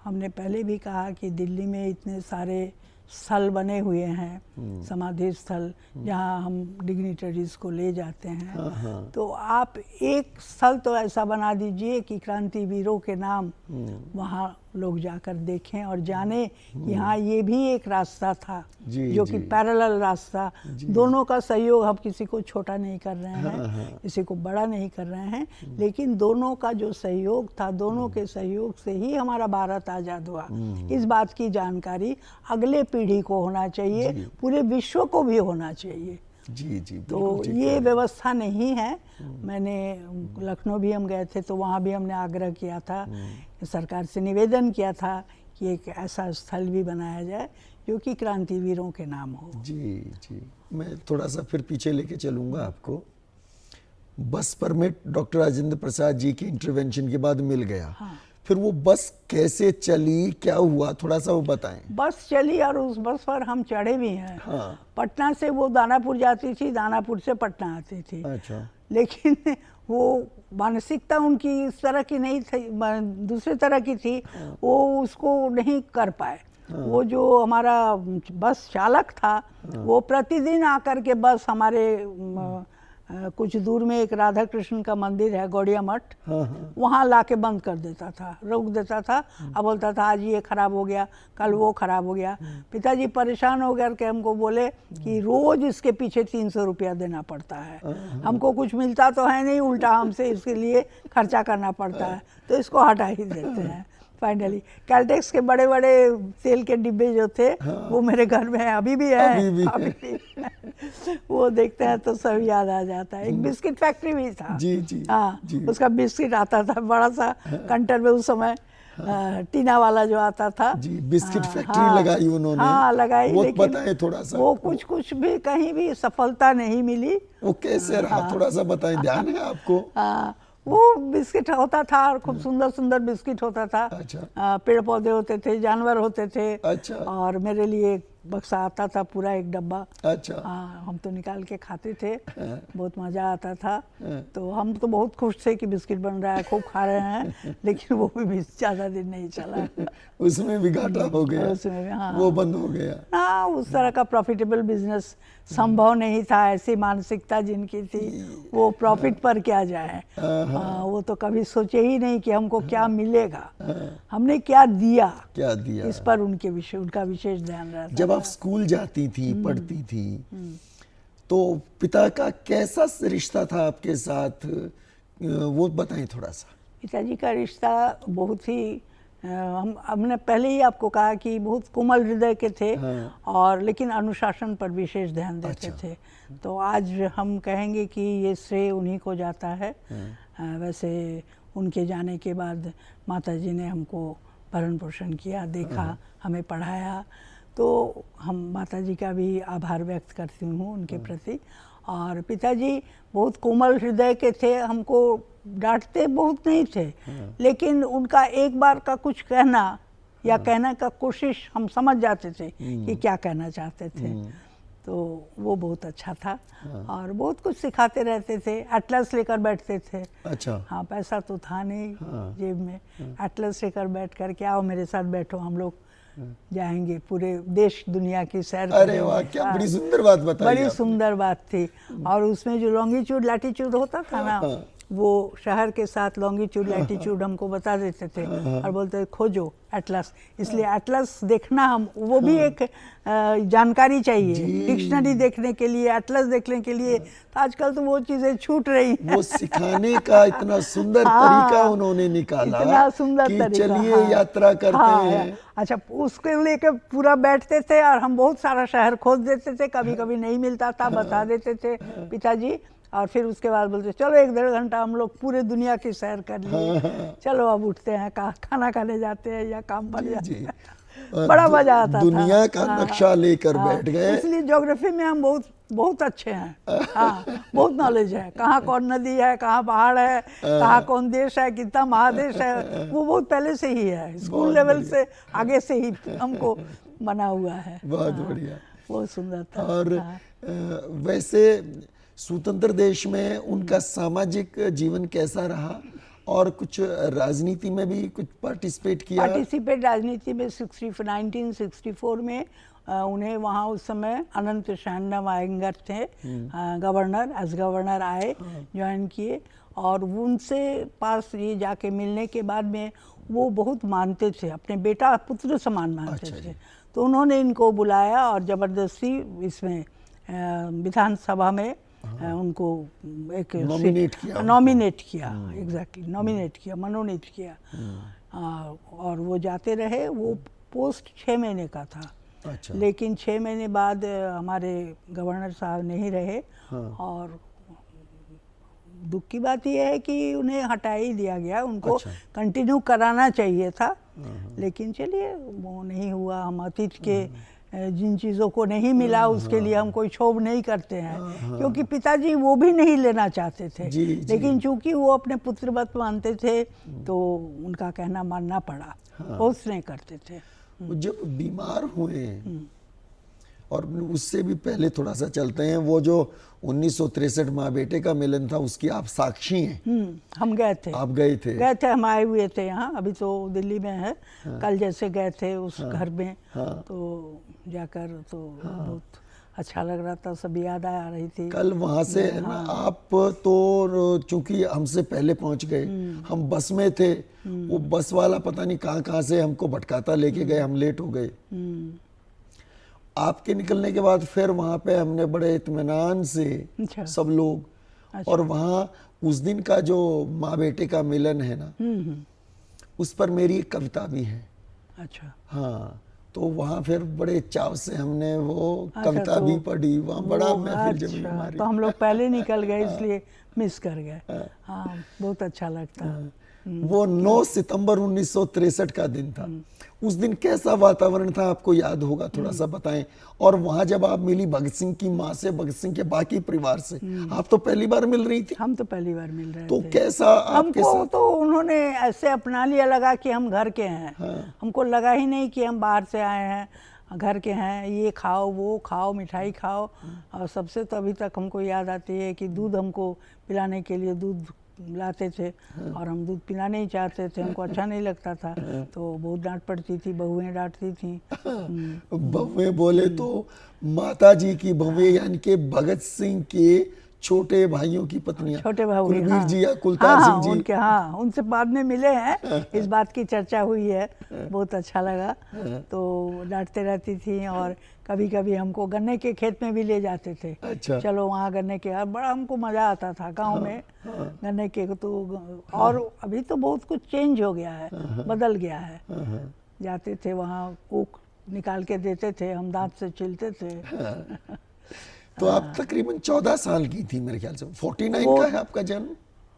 हमने पहले भी कहा कि दिल्ली में इतने सारे स्थल बने हुए हैं, समाधि स्थल, जहां हम डिग्निटरीज को ले जाते हैं। तो आप एक स्थल तो ऐसा बना दीजिए कि क्रांतिवीरों के नाम वहां लोग जाकर देखें और जाने कि हाँ ये भी एक रास्ता था, जो कि पैरेलल रास्ता। दोनों का सहयोग, हम किसी को छोटा नहीं कर रहे हैं, किसी को बड़ा नहीं कर रहे हैं, लेकिन दोनों का जो सहयोग था, दोनों के सहयोग से ही हमारा भारत आज़ाद हुआ। इस बात की जानकारी अगले पीढ़ी को होना चाहिए, पूरे विश्व को भी होना चाहिए। तो ये व्यवस्था नहीं है। मैंने लखनऊ भी हम गए थे, तो वहाँ भी हमने आग्रह किया था, सरकार से निवेदन किया था कि एक ऐसा स्थल भी बनाया जाए जो कि क्रांतिवीरों के नाम हो। जी मैं थोड़ा सा फिर पीछे लेके चलूँगा आपको। Bus permit doctor Rajendra Prasad ji की इंटरवेंशन के बाद मिल गया। फिर वो बस कैसे चली, क्या हुआ, थोड़ा सा वो बताएं। बस चली और उस बस पर हम चढ़े भी हैं। पटना से वो दानापुर जाती थी, दानापुर से पटना आती थी। अच्छा। लेकिन वो मानसिकता उनकी इस तरह की नहीं थी, दूसरे तरह की थी, वो उसको नहीं कर पाए। वो जो हमारा बस चालक था, वो प्रतिदिन आकर के बस हमारे कुछ दूर में एक राधा कृष्ण का मंदिर है, गौड़िया मठ, वहाँ लाके बंद कर देता था, रोक देता था। अब बोलता था आज ये खराब हो गया, कल वो खराब हो गया। पिताजी परेशान हो गए कि हमको बोले कि रोज इसके पीछे 300 रुपया देना पड़ता है, हमको कुछ मिलता तो है नहीं, उल्टा हमसे इसके लिए खर्चा करना पड़ता है, तो इसको हटा ही देते हैं। फाइनली कैलटेक्स के बड़े बड़े तेल के डिब्बे जो थे, वो मेरे घर में है, अभी भी है। वो देखते हैं तो सब याद आ जाता है। एक बिस्किट फैक्ट्री भी था। हाँ, उसका बिस्किट आता था बड़ा सा कंटर में, उस समय टीना वाला जो आता था। बिस्किट फैक्ट्री लगाई उन्होंने। हाँ लगाई, वो लेकिन बताएं थोड़ा सा। वो कुछ भी कहीं भी सफलता नहीं मिली। वो कैसे रहा, थोड़ा सा बताएं, ध्यान है आपको? वो बिस्किट होता था और खूब सुंदर सुंदर बिस्किट होता था। अच्छा। पेड़ पौधे होते थे, जानवर होते थे। अच्छा। और मेरे लिए बक्सा आता था पूरा, एक डब्बा। अच्छा। हम तो निकाल के खाते थे, बहुत मज़ा आता था। तो हम तो बहुत खुश थे कि बिस्किट बन रहा है, खूब खा रहे हैं। लेकिन वो भी ज़्यादा दिन नहीं चला। उसमें भी घाटा हो गया, उसमें भी, हाँ, वो बंद हो गया। हाँ, उस तरह का प्रॉफिटेबल बिजनेस संभव नहीं था। ऐसी मानसिकता जिनकी थी, वो प्रॉफिट पर क्या जाए। वो तो कभी सोचे ही नहीं कि हमको क्या मिलेगा, हमने क्या दिया, इस पर उनका विशेष ध्यान रहता। जब आप स्कूल जाती थी, पढ़ती थी, तो पिता का कैसा रिश्ता था आपके साथ, वो बताएं थोड़ा सा। पिताजी का रिश्ता बहुत ही हमने पहले ही आपको कहा कि बहुत कोमल हृदय के थे। हाँ। और लेकिन अनुशासन पर विशेष ध्यान देते अच्छा। थे। तो आज हम कहेंगे कि ये श्रेय उन्हीं को जाता है। वैसे उनके जाने के बाद माता जी ने हमको भरण पोषण किया, देखा, हमें पढ़ाया। तो हम माता जी का भी आभार व्यक्त करती हूँ उनके प्रति। और पिताजी बहुत कोमल हृदय के थे, हमको डांटते बहुत नहीं थे, लेकिन उनका एक बार का कुछ कहना या कहने का कोशिश हम समझ जाते थे कि क्या कहना चाहते थे। तो वो बहुत अच्छा था। और बहुत कुछ सिखाते रहते थे। एटलस लेकर बैठते थे। अच्छा। हाँ, पैसा तो था नहीं जेब में। एटलस लेकर बैठ कर के आओ मेरे साथ बैठो, हम लोग जाएंगे पूरे देश दुनिया की सैर अरे करेंगे। वाह, क्या बड़ी सुंदर बात बताई बड़ी आपने। सुंदर बात थी। और उसमें जो लॉन्गिट्यूड लैटिट्यूड होता था ना, वो शहर के साथ लॉन्गिट्यूड लैटिट्यूड हमको बता देते थे और बोलते थे खोजो एटलस। इसलिए एटलस देखना, हम वो भी एक जानकारी चाहिए डिक्शनरी देखने के लिए, एटलस देखने के लिए। तो आजकल तो वो चीजें छूट रही हैं। वो सिखाने का इतना सुंदर तरीका उन्होंने निकाला, इतना सुंदर कि तरीका। चलिए यात्रा करते हैं। अच्छा, उसके लेके पूरा बैठते थे और हम बहुत सारा शहर खोज देते थे। कभी कभी नहीं मिलता था, बता देते थे पिताजी। और फिर उसके बाद बोलते चलो 1-1.5 घंटा हम लोग पूरे दुनिया की सैर कर लिए। चलो अब उठते हैं, खाना खाने जाते हैं या काम पर जाते हैं। बड़ा मजा आता था। दुनिया का नक्शा लेकर बैठ गए। इसलिए ज्योग्राफी में हम बहुत बहुत अच्छे हैं। हाँ, बहुत नॉलेज है। कहाँ कौन नदी है, कहाँ पहाड़ है, कहाँ कौन देश है, कितना महादेश है, वो बहुत पहले से ही है। स्कूल लेवल से आगे से ही हमको बना हुआ है। बहुत बढ़िया, बहुत सुंदर था। और वैसे स्वतंत्र देश में उनका सामाजिक जीवन कैसा रहा, और कुछ राजनीति में भी कुछ पार्टिसिपेट किया? पार्टिसिपेट राजनीति में 1964 में उन्हें वहाँ उस समय अनंत शरणम अयंगर थे गवर्नर, एज गवर्नर आए, ज्वाइन किए। और उनसे पास ये जाके मिलने के बाद में वो बहुत मानते थे, अपने बेटा पुत्र समान मानते थे। तो उन्होंने इनको बुलाया और ज़बरदस्ती इसमें विधानसभा में उनको एक नॉमिनेट किया। एग्जैक्टली, नॉमिनेट किया, मनोनीत किया। और वो जाते रहे। वो पोस्ट 6 महीने का था। अच्छा। लेकिन 6 महीने बाद हमारे गवर्नर साहब नहीं रहे। और दुख की बात यह है कि उन्हें हटा ही दिया गया। उनको कंटिन्यू कराना चाहिए था, लेकिन चलिए वो नहीं हुआ। हम अतीत के जिन चीज़ों को नहीं मिला उसके लिए हम कोई क्षोभ नहीं करते हैं, क्योंकि पिताजी वो भी नहीं लेना चाहते थे। लेकिन चूंकि वो अपने पुत्रवत मानते थे तो उनका कहना मानना पड़ा। बहुत स्नेह करते थे। जब बीमार हुए, और उससे भी पहले थोड़ा सा चलते हैं, वो जो 1963 माँ बेटे का मिलन था, उसकी आप साक्षी हैं। हम गए थे। आप गए थे? गए थे, हम आए हुए थे यहाँ। अभी तो दिल्ली में है। कल जैसे गए थे उस घर में। तो जाकर तो बहुत अच्छा लग रहा था, सब याद आ रही थी। कल वहाँ से आप तो चूंकि हमसे पहले पहुँच गए, हम बस में थे। वो बस वाला पता नहीं कहाँ से हमको भटकाता लेके गए, हम लेट हो गए। आपके निकलने के बाद फिर वहाँ पे हमने बड़े इत्मीनान से सब लोग, और वहाँ उस दिन का जो माँ बेटे का मिलन है ना, उस पर मेरी एक कविता भी है। अच्छा। हाँ, तो वहाँ फिर बड़े चाव से हमने वो कविता भी पढ़ी। वहाँ बड़ा महफिल जमी हमारी। तो हम लोग पहले निकल गए, इसलिए मिस कर गए। हाँ, बहुत अच्छा लगता। वो 9 सितंबर 1963 का दिन था। उस दिन कैसा वातावरण था आपको याद होगा, थोड़ा सा बताएं। और वहां जब आप मिली भगत सिंह की माँ से, भगत सिंह के बाकी परिवार से, आप तो पहली बार मिल रही थी। हम तो पहली बार मिल रहे थे। तो कैसा आपके हमको साथ? तो उन्होंने ऐसे अपना लिया, लगा कि हम घर के हैं। हमको लगा ही नहीं कि हम बाहर से आए हैं, घर के हैं। ये खाओ, वो खाओ, मिठाई खाओ। और सबसे तो अभी तक हमको याद आती है कि दूध हमको पिलाने के लिए दूध लाते थे, और हम दूध पीना नहीं चाहते थे, हमको अच्छा नहीं लगता था। तो बहुत डांट पड़ती थी, बहुएं डांटती थी। बहुएं बोले तो माता जी की बहुएं, यानी कि भगत सिंह के छोटे भाइयों की पत्नियां, छोटे भाई कुलवीर जी या कुलतार सिंह जी। उनके, उनसे बाद में मिले हैं, इस बात की चर्चा हुई है, बहुत अच्छा लगा। तो डांटते रहती थी और कभी कभी हमको गन्ने के खेत में भी ले जाते थे। अच्छा। चलो वहाँ गन्ने के, बड़ा हमको मज़ा आता था गांव में। गन्ने के तो और अभी तो बहुत कुछ चेंज हो गया है, बदल गया है। जाते थे वहाँ, ऊख निकाल के देते थे, हम दांत से छिलते थे। तो आप तकरीबन 14 साल की थी मेरे ख्याल से। 49 का है आपका जन्म?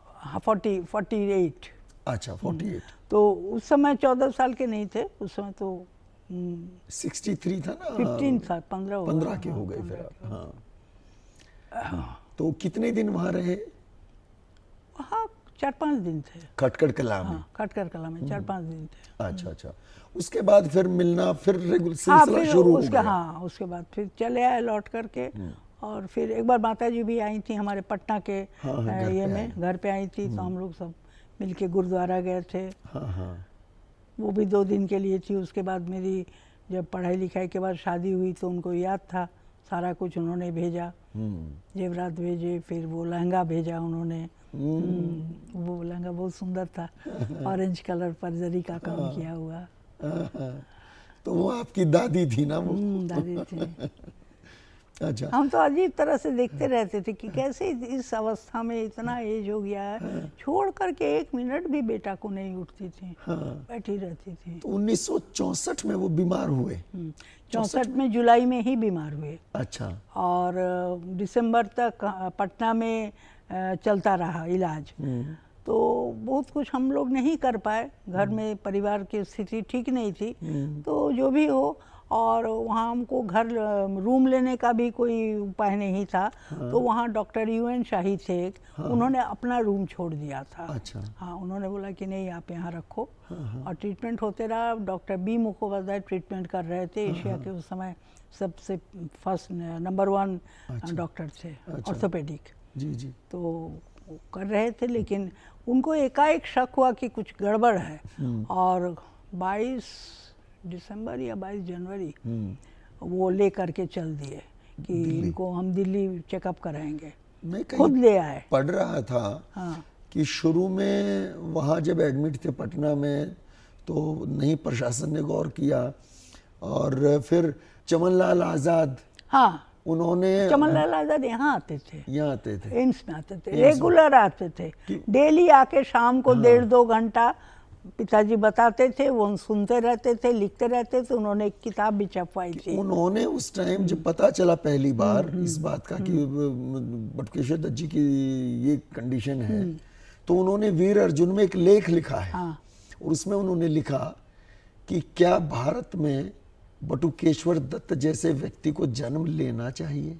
हाँ, 48। अच्छा, 48। तो उस समय 14 साल के नहीं थे, उस समय तो 63 था ना? 15 था, 15 15 के हो गए फिर आप। हाँ। तो कितने दिन वहाँ रहे? हाँ, 4-5 दिन थे। खटखड़ कला में? हाँ, खटखड़ कला में 4-5 दिन थे। अच्छा अच्छा। उसके बाद फिर मिलना, फिर हाँ, सिलसिला फिर शुरू हो उसके गया। हाँ, उसके बाद फिर चले आए लौट करके। और फिर एक बार माता जी भी आई थी हमारे पटना के घर ये पे में, घर पे आई थी। तो हम लोग सब मिलके गुरुद्वारा गए थे। हाँ हाँ। वो भी 2 दिन के लिए थी। उसके बाद मेरी जब पढ़ाई लिखाई के बाद शादी हुई तो उनको याद था सारा कुछ, उन्होंने भेजा, जेवरात भेजे, फिर वो लहंगा भेजा उन्होंने। वो लहंगा बहुत सुंदर था, ऑरेंज कलर पर जरी का काम किया हुआ। तो वो आपकी दादी थी ना वो? दादी थी। अच्छा। हम तो अजीब तरह से देखते रहते थे कि कैसे इस अवस्था में, इतना एज हो गया है, छोड़ करके 1 मिनट भी बेटा को नहीं उठती थी, बैठी रहती थी। तो 1964 में वो बीमार हुए? 64 में जुलाई में ही बीमार हुए। अच्छा। और दिसंबर तक पटना में चलता रहा इलाज। तो बहुत कुछ हम लोग नहीं कर पाए, घर में परिवार की स्थिति ठीक नहीं थी। तो जो भी हो, और वहाँ हमको घर रूम लेने का भी कोई उपाय नहीं था। तो वहाँ डॉक्टर UN शाही थे, उन्होंने अपना रूम छोड़ दिया था। अच्छा। हाँ, उन्होंने बोला कि नहीं, आप यहाँ रखो। और ट्रीटमेंट होते रहा। डॉक्टर B मुखोपाध्याय ट्रीटमेंट कर रहे थे, एशिया के उस समय सबसे फर्स्ट नंबर 1 डॉक्टर थे, ऑर्थोपेडिक। जी जी। तो वो कर रहे थे, लेकिन उनको एकाएक शक हुआ कि कुछ गड़बड़ है। और 22 दिसंबर या 22 जनवरी वो ले करके चल दिए कि इनको हम दिल्ली चेकअप कराएंगे। मैं खुद ले आए। पढ़ रहा था हाँ, कि शुरू में वहाँ जब एडमिट थे पटना में तो नहीं प्रशासन ने गौर किया, और फिर चमनलाल आज़ाद, हाँ, उन्होंने चमनलाल आज़ाद यहाँ आते थे, यहाँ आते थे, एम्स में आते थे, रेगुलर आते थे, डेली आके शाम को 1.5-2 घंटा पिताजी बताते थे, वो सुनते रहते थे, लिखते रहते थे। उन्होंने एक किताब भी छपवाई थी। उन्होंने उस टाइम जब पता चला पहली बार इस बात का कि बटुकेश्वर दत्त जी की ये कंडीशन है, तो उन्होंने वीर अर्जुन में एक लेख लिखा है। हाँ, और उसमें उन्होंने लिखा कि क्या भारत में बटुकेश्वर दत्त जैसे व्यक्ति को जन्म लेना चाहिए?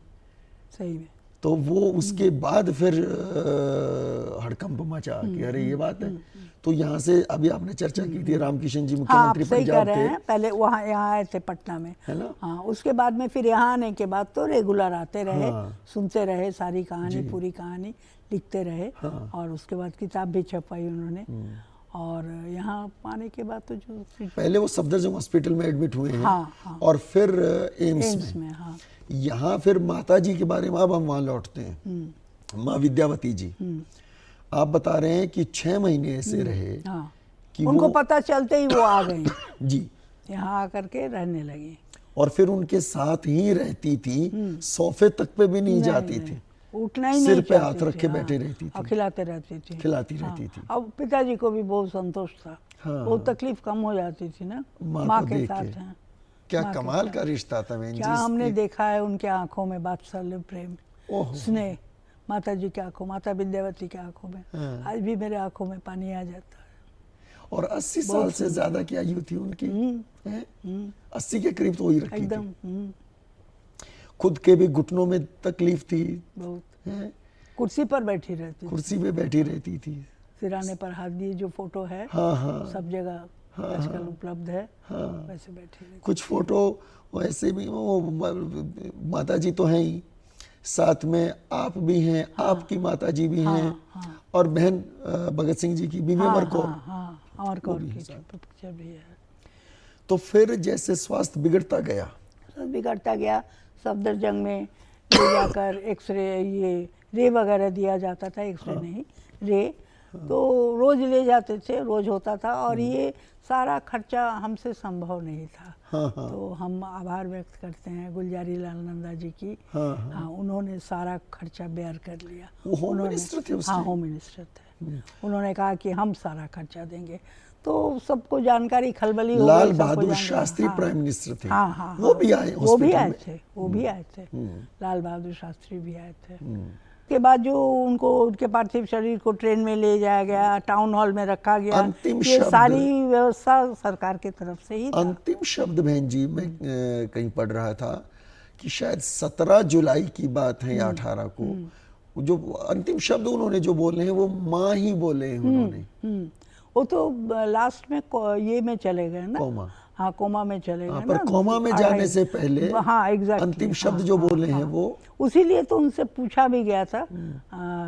सही में। तो वो उसके बाद फिर हड़कंप मचा कि अरे ये बात है। तो यहाँ से अभी आपने चर्चा की थी, रामकिशन जी हाँ, आप मुख्यमंत्री सही कह पंजाब रहे थे, हैं। पहले वहाँ यहाँ आए थे पटना में, है ना? हाँ। उसके बाद में फिर यहाँ आने के बाद तो रेगुलर आते रहे, सुनते रहे सारी कहानी, पूरी कहानी लिखते रहे। और उसके बाद किताब भी छपवाई उन्होंने। और यहाँ आने के बाद तो जो पहले वो सफदरजंग हॉस्पिटल में एडमिट हुए हैं। हाँ। और फिर एम्स में। हाँ, यहाँ फिर माता जी के बारे में अब हम वहाँ लौटते हैं। माँ विद्यावती जी, आप बता रहे हैं कि 6 महीने ऐसे रहे हाँ। कि उनको वो पता चलते ही वो आ गई, जी, यहाँ आकर के रहने लगी। और फिर उनके साथ ही रहती थी, सोफे तक पे भी नहीं जाती थी, उठना ही सिर नहीं पे हाथ चाहती रख के थी। बैठे रहती थी, और खिलाते रहती थी, खिलाती रहती थी। अब पिताजी को भी बहुत संतोष था। बहुत तकलीफ कम हो जाती थी ना माँ को के देख साथ। के। हैं क्या माँ के कमाल साथ। का रिश्ता था बहन क्या जी। हमने देखा है उनके आंखों में वात्सल्य, प्रेम, ओह, स्नेह। माता जी की आंखों, माता विद्यावती की आंखों में आज भी मेरे आंखों में पानी आ जाता है। और 80 साल से ज्यादा की आयु थी उनकी, हैं? 80 के करीब तो हो ही रखी एकदम थी। खुद के भी घुटनों में तकलीफ थी, बहुत। हैं? कुर्सी पर बैठी रहती थी, कुर्सी पे बैठी रहती थी। सिराने पर हाथ दिए, जो फोटो है हाँ। सब जगह आजकल उपलब्ध है, वैसे बैठी रहती। कुछ फोटो वैसे भी, वो माता जी तो हैं ही, साथ में आप भी हैं, आपकी माता जी भी हैं, और बहन भगत सिंह जी की बीवी अमर कौर, अमर कौर की पिक्चर भी है। तो फिर जैसे स्वास्थ्य बिगड़ता गया, सब बिगड़ता गया। सफदरजंग में ले जाकर एक्सरे, ये रे वगैरह दिया जाता था, एक्सरे नहीं, रे। तो रोज ले जाते थे, रोज होता था। और ये सारा खर्चा हमसे संभव नहीं था। तो हम आभार व्यक्त करते हैं गुलजारी लाल नंदा जी की। हाँ, उन्होंने सारा खर्चा बेयर कर लिया। वो होम उन्होंने- मिनिस्टर थे उस हाँ, टाइम? होम मिनिस्टर थे। उन्होंने कहा कि हम सारा खर्चा देंगे। तो सबको जानकारी खलबली हो गई। लाल सबको बहादुर जानकारी- शास्त्री हाँ, प्राइम मिनिस्टर थे। हाँ, हाँ, वो भी आए वो भी हॉस्पिटल आए में? थे, वो भी आए थे। लाल बहादुर शास्त्री भी आए थे। के बाद जो उनको उनके पार्थिव शरीर को ट्रेन में ले जाया गया, टाउन हॉल में रखा गया, अंतिम ये शब्द- सारी व्यवस्था सरकार की तरफ से ही था। अंतिम शब्द बहन जी, मैं कहीं पढ़ रहा था कि शायद 17 जुलाई की बात है या 18 को, जो अंतिम शब्द उन्होंने जो बोले हैं वो माँ ही बोले हैं उन्होंने। वो तो लास्ट में ये में चले गए ना, कोमा। हाँ, कोमा में चले गए पर ना। कोमा में जाने से पहले हाँ, एग्जैक्टली, अंतिम शब्द जो बोले हैं वो, उसी लिए तो उनसे पूछा भी गया था।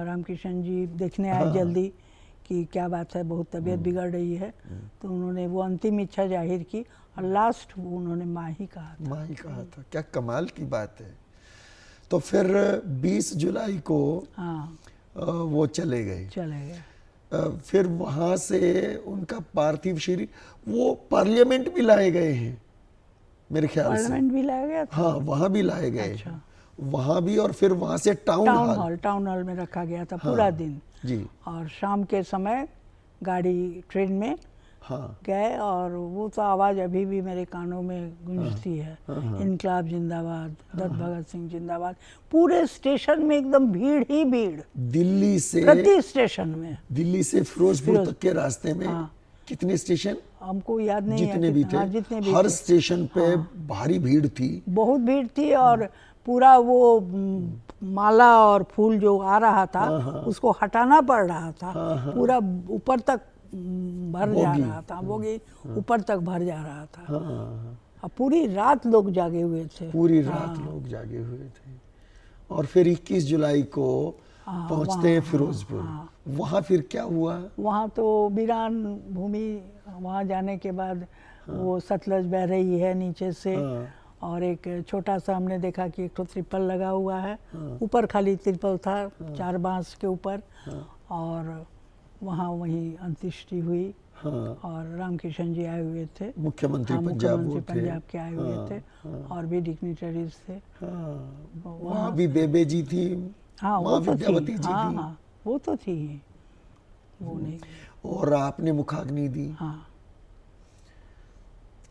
रामकिशन जी देखने आए जल्दी कि क्या बात है, बहुत तबीयत बिगड़ रही है। तो उन्होंने वो अंतिम इच्छा जाहिर की और लास्ट उन्होंने माँ ही कहा था। माँ ही कहा था। क्या कमाल की बात है। तो फिर 20 जुलाई को हाँ, वो चले गए। चले गए। फिर वहां से उनका पार्थिव शरीर वो पार्लियामेंट भी लाए गए हैं मेरे ख्याल से। पार्लियामेंट भी लाया गया था। हाँ, वहां भी लाए गए अच्छा। हैं। वहां भी, और फिर वहां से टाउन टाउन हॉल में रखा गया था पूरा दिन। जी। और शाम के समय गाड़ी ट्रेन में हाँ गए और वो तो आवाज़ अभी भी मेरे कानों में गूंजती है। इनकलाब जिंदाबाद, दत्त भगत सिंह जिंदाबाद। पूरे स्टेशन में एकदम भीड़ ही भीड़, दिल्ली से, प्रति स्टेशन में। दिल्ली से फिरोजपुर तक के रास्ते में कितने स्टेशन? हमको याद नहीं है जितने भी थे, हाँ, जितने भी हर थे। स्टेशन पे भारी भीड़ थी। बहुत भीड़ थी। और पूरा वो माला और फूल जो आ रहा था उसको हटाना पड़ रहा था। पूरा ऊपर तक भर जा रहा था, बोगी ऊपर तक भर जा रहा था। और पूरी रात लोग जागे हुए थे। पूरी रात लोग जागे हुए थे। और फिर 21 जुलाई को पहुंचते हैं फिरोजपुर। वहां फिर क्या हुआ? वहाँ तो वीरान भूमि, वहाँ जाने के बाद वो सतलज बह रही है नीचे से। और एक छोटा सा हमने देखा कि एक तो त्रिपल लगा हुआ है, ऊपर खाली त्रिपल था, 4 बांस के ऊपर। और वहाँ वहीं अंत्येष्टि हुई। और रामकिशन जी आए हुए थे, मुख्यमंत्री पंजाब वो थे। पंजाब के आए हुए थे। और भी डिग्निटरीज थे। वहाँ भी बेबे जी थी। हाँ, माँ वो तो विद्यावती थी। जी हाँ, थी। हाँ, वो तो थी ही, वो नहीं। और आपने मुखाग्नि दी। हाँ,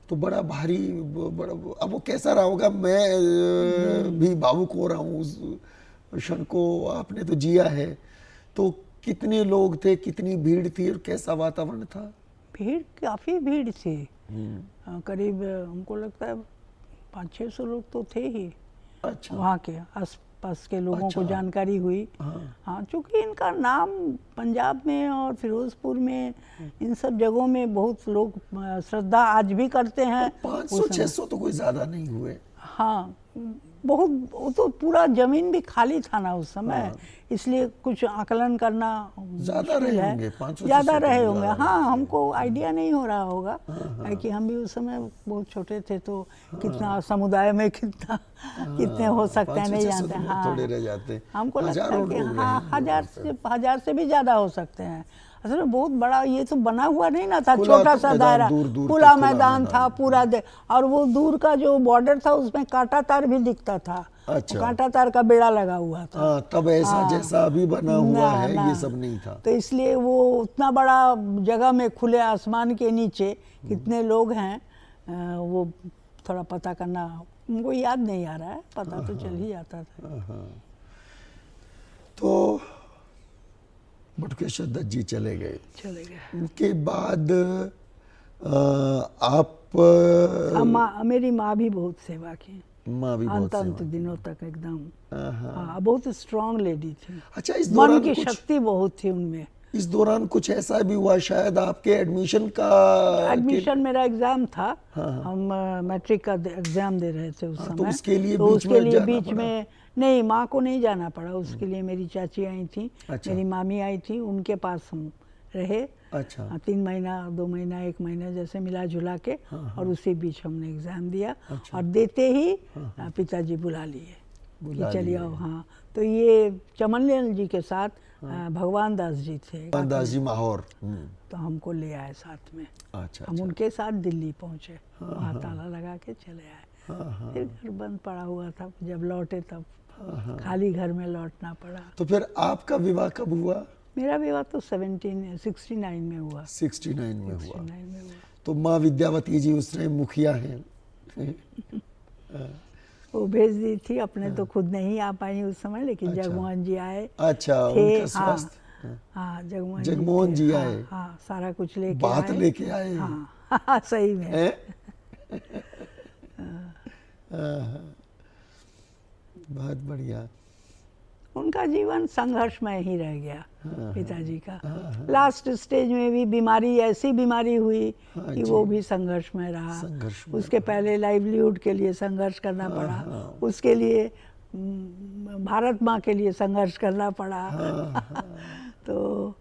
तो बड़ा भारी, बड़ा, अब वो कैसा रहा होगा? मैं भी भावुक हो रहा हूँ उस क्षण को। आपने तो जिया है। तो कितने लोग थे, कितनी भीड़ थी और कैसा वातावरण था? भीड़, काफी भीड़ थी। करीब हमको लगता है 500-600 लोग तो थे ही। अच्छा। वहाँ के आसपास के लोगों अच्छा। को जानकारी हुई। हाँ, चूंकि इनका नाम पंजाब में और फिरोजपुर में, इन सब जगहों में बहुत लोग श्रद्धा आज भी करते हैं। 500-600 तो कोई ज्यादा नहीं हुए। हाँ, बहुत। वो तो पूरा जमीन भी खाली था ना उस समय। इसलिए कुछ आकलन करना ज्यादा मुश्किल रहे है। होंगे, 500 ज्यादा से रहे तो होंगे। ज्यादा हाँ, हमको आइडिया नहीं हो रहा होगा कि हम भी उस समय बहुत छोटे थे। तो कितना समुदाय में कितने हो सकते हैं नहीं 500-600 जानते। तो बहुत हाँ, थोड़े रह जाते। हमको लगता है हजारों कि लोग हाँ, रहे। 1000 से भी ज्यादा हो सकते हैं। असल में बहुत बड़ा ये तो बना हुआ नहीं ना था, खुला छोटा तो सा मैदान, दायरा, दूर-दूर तक खुला खुला मैदान था मैदान। पूरा और वो दूर का जो बॉर्डर था उसमें कांटा तार भी दिखता था। अच्छा। कांटा तार का बेड़ा लगा हुआ था। हाँ, तब ऐसा जैसा अभी बना हुआ है ना। ये सब नहीं था। तो इसलिए वो उतना बड़ा जगह में खुले आसमान के नीचे कितने लोग हैं, वो थोड़ा पता करना उनको याद नहीं आ रहा है। पता तो चल ही जाता था। तो बटुकेश्वर दत्त जी चले गए। उनके बाद आप मेरी माँ भी बहुत सेवा की। माँ भी बहुत अंत सेवा। दिनों तक एकदम। हाँ, बहुत स्ट्रांग लेडी थी। अच्छा, इस मन दौरान की कुछ, शक्ति बहुत थी उनमें। इस दौरान कुछ ऐसा भी हुआ शायद आपके एडमिशन का? एडमिशन मेरा एग्जाम था। हम मैट्रिक का एग्जाम दे रहे थे उस समय। तो उसके लिए तो बीच उसके में लिए जाना बीच पड़ा? में नहीं, माँ को नहीं जाना पड़ा। उसके लिए मेरी चाची आई थी। अच्छा। मेरी मामी आई थी, उनके पास हम रहे। अच्छा। 3 महीना, 2 महीना, 1 महीना जैसे मिला जुला के। और उसी बीच हमने एग्जाम दिया। और देते ही पिताजी बुला लिए बुला चलिए लिए। आओ। हाँ, तो ये चमनलाल जी के साथ भगवान दास जी थे, दास जी माहौर। तो हमको ले आए साथ में। अच्छा हम अच्छा। उनके साथ दिल्ली पहुंचे, वहाँ ताला लगा के चले आए। हाँ, फिर घर बंद पड़ा हुआ था, जब लौटे तब खाली घर में लौटना पड़ा। तो फिर आपका विवाह कब हुआ? मेरा विवाह तो 69 में हुआ। 69 में हुआ। 69 में हुआ। तो माँ विद्यावती जी उस टाइम मुखिया हैं। वो भेज दी थी, अपने तो खुद नहीं आ पाई उस समय, लेकिन अच्छा। जगमोहन जी आए अच्छा, थे। उनका हाँ, स्वास्थ्य। हाँ, जगमोहन जगमोहन थे। जी हाँ, आए। हाँ, सारा कुछ लेके बात आए। लेके आए। हाँ, सही में। हैं? हाँ, बहुत बढ़िया। उनका जीवन संघर्षमय ही रह गया, पिताजी का। लास्ट स्टेज में भी बीमारी, ऐसी बीमारी हुई कि वो भी संघर्षमय रहा। संघर्षमय उसके पहले लाइवलीहुड के लिए संघर्ष करना पड़ा, उसके लिए भारत माँ के लिए संघर्ष करना पड़ा। तो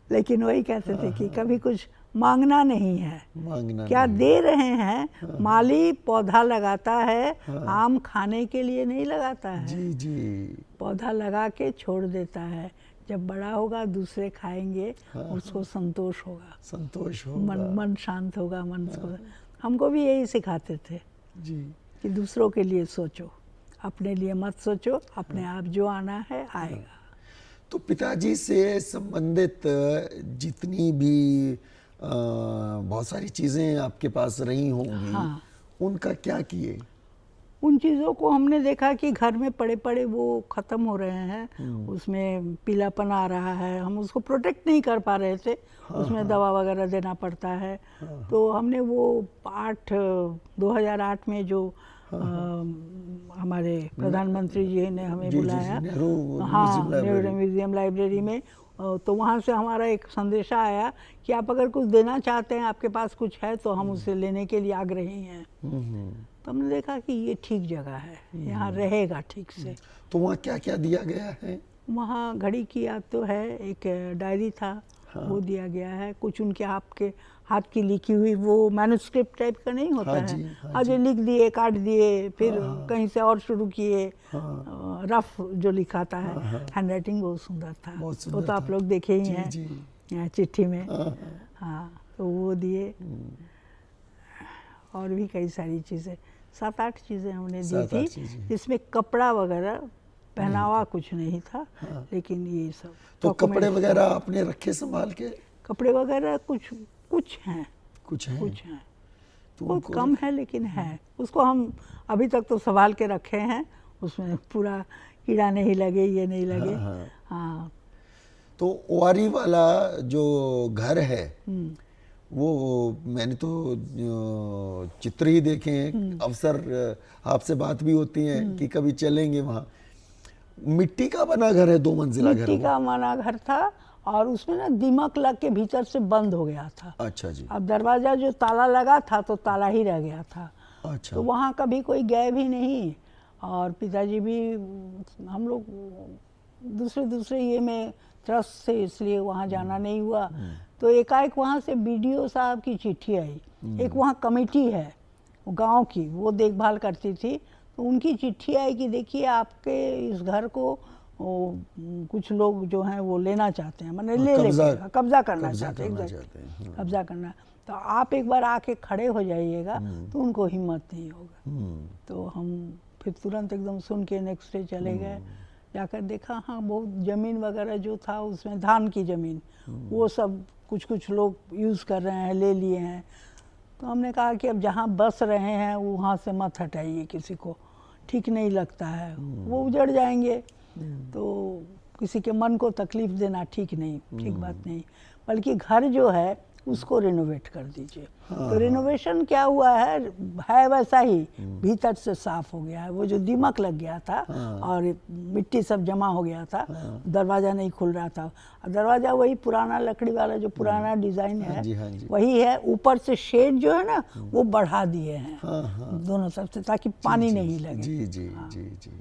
लेकिन वही कहते थे कि कभी कुछ मांगना नहीं है, मांगना क्या नहीं। दे रहे हैं। माली पौधा लगाता है, आम खाने के लिए नहीं लगाता है। जी जी। पौधा लगा के छोड़ देता है, जब बड़ा होगा दूसरे खाएंगे, उसको संतोष होगा, संतोष होगा। मन शांत होगा, मन को। हमको भी यही सिखाते थे जी। कि दूसरों के लिए सोचो, अपने लिए मत सोचो, अपने आप जो आना है आएगा। तो पिताजी से संबंधित जितनी भी बहुत सारी चीजें आपके पास रही होंगी, हाँ। उनका क्या किए? उन चीज़ों को हमने देखा कि घर में पड़े पड़े वो ख़त्म हो रहे हैं, उसमें पीलापन आ रहा है, हम उसको प्रोटेक्ट नहीं कर पा रहे थे। उसमें दवा वगैरह देना पड़ता है। तो हमने वो 2008 में जो हमारे प्रधानमंत्री जी ने हमें बुलाया, नेहरू हाँ, नेहरू म्यूजियम लाइब्रेरी में, तो वहाँ से हमारा एक संदेशा आया कि आप अगर कुछ देना चाहते हैं, आपके पास कुछ है, तो हम उसे लेने के लिए आग्रही हैं। तो हमने देखा कि ये ठीक जगह है, यहाँ रहेगा ठीक से। तो वहाँ क्या क्या दिया गया है? वहाँ घड़ी की याद तो है, एक डायरी था, वो दिया गया है। कुछ उनके आपके हाथ की लिखी हुई, वो मैन्युस्क्रिप्ट टाइप का नहीं होता है, आज लिख दिए, काट दिए, फिर कहीं से और शुरू किए, रफ जो लिखाता है। हैंडराइटिंग बहुत सुंदर था, वो तो आप लोग देखे ही हैं चिट्ठी में। हाँ, तो वो दिए। और भी कई सारी चीज़ें, 7-8 चीज़ें हमने दी थी, जिसमें कपड़ा वगैरह पहनावा कुछ नहीं था। लेकिन ये सब तो कपड़े वगैरह आपने रखे संभाल के? कपड़े वगैरह कुछ हैं, कुछ हैं। तो बहुत कम है, लेकिन है। उसको हम अभी तक तो संभाल के रखे हैं, उसमें पूरा कीड़ा नहीं लगे, ये नहीं लगे। हाँ। तो ओवारी वाला जो घर है, वो मैंने तो चित्र ही देखे हैं, अवसर आपसे बात भी होती है कि कभी चलेंगे वहाँ। मिट्टी का बना घर है, 2 मंजिला घर? मिट्टी का बना घर था, और उसमें ना दीमक लग के भीतर से बंद हो गया था। अच्छा जी। अब दरवाजा जो ताला लगा था, तो ताला ही रह गया था। अच्छा। तो वहाँ कभी कोई गए भी नहीं, और पिताजी भी, हम लोग दूसरे ये में त्रस्त से, इसलिए वहाँ जाना नहीं हुआ। तो एकाएक वहाँ से बीडीओ साहब की चिट्ठी आई। एक वहाँ कमेटी है गांव की, वो देखभाल करती थी, तो उनकी चिट्ठी आई कि देखिए आपके इस घर को कुछ लोग जो हैं वो लेना चाहते हैं, मैंने कब्जा करना चाहते हैं, कब्जा करना। तो आप एक बार आके खड़े हो जाइएगा, तो उनको हिम्मत नहीं होगा। तो हम फिर तुरंत एकदम सुन के नेक्स्ट डे चले गए, जाकर देखा, हाँ, बहुत ज़मीन वगैरह जो था उसमें, धान की ज़मीन, वो सब कुछ लोग यूज़ कर रहे हैं, ले लिए हैं। तो हमने कहा कि अब जहाँ बस रहे हैं वहाँ से मत हटाइए किसी को, ठीक नहीं लगता है, वो उजड़ जाएंगे। तो किसी के मन को तकलीफ देना ठीक बात नहीं, बल्कि घर जो है उसको रिनोवेट कर दीजिए। तो रिनोवेशन क्या हुआ है वैसा ही, भीतर से साफ हो गया है। वो जो दीमक लग गया था और मिट्टी सब जमा हो गया था, दरवाज़ा नहीं खुल रहा था। दरवाज़ा वही पुराना लकड़ी वाला जो पुराना डिज़ाइन है, वही है। ऊपर से शेड जो है ना, वो बढ़ा दिए हैं दोनों तरफ से, ताकि पानी नहीं लगे। जी जी जी जी।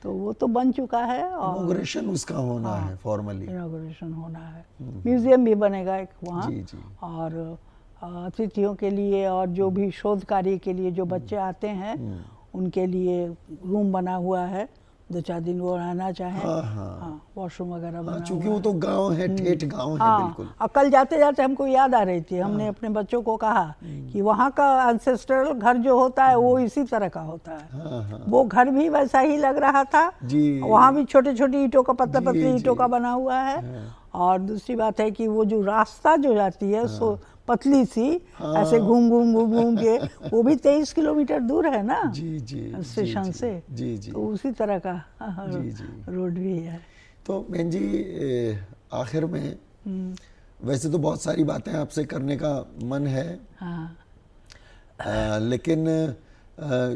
तो वो तो बन चुका है, और इनॉग्रेशन उसका होना है, फॉर्मली इनॉग्रेशन होना है। म्यूजियम भी बनेगा एक वहाँ, और अतिथियों के लिए, और जो भी शोध कार्य के लिए जो बच्चे आते हैं, उनके लिए रूम बना हुआ है। 2-4 दिन वो रहना चाहें। हाँ, हाँ। हाँ, वॉशरूम वगैरह हाँ, बना चूंकि हुआ वो तो गांव है, ठेठ गांव है हाँ, बिल्कुल। और कल जाते जाते हमको याद आ रही थी, हमने अपने बच्चों को कहा कि वहाँ का एंसेस्ट्रल घर जो होता है वो इसी तरह का होता है। हाँ, हाँ। वो घर भी वैसा ही लग रहा था, जी। वहाँ भी छोटे छोटे ईंटों का जी, पतले ईंटों जी। का बना हुआ है। हाँ। और दूसरी बात है कि वो जो रास्ता जो जाती है सो पतली सी, हाँ। ऐसे घूम घूम घूम घूम के, वो भी 23 किलोमीटर दूर है ना जी, जी, स्टेशन जी, से। जी, जी। तो उसी तरह का जी, जी। रोड भी है। तो बहन जी, आखिर में वैसे तो बहुत सारी बातें आपसे करने का मन है, हाँ, लेकिन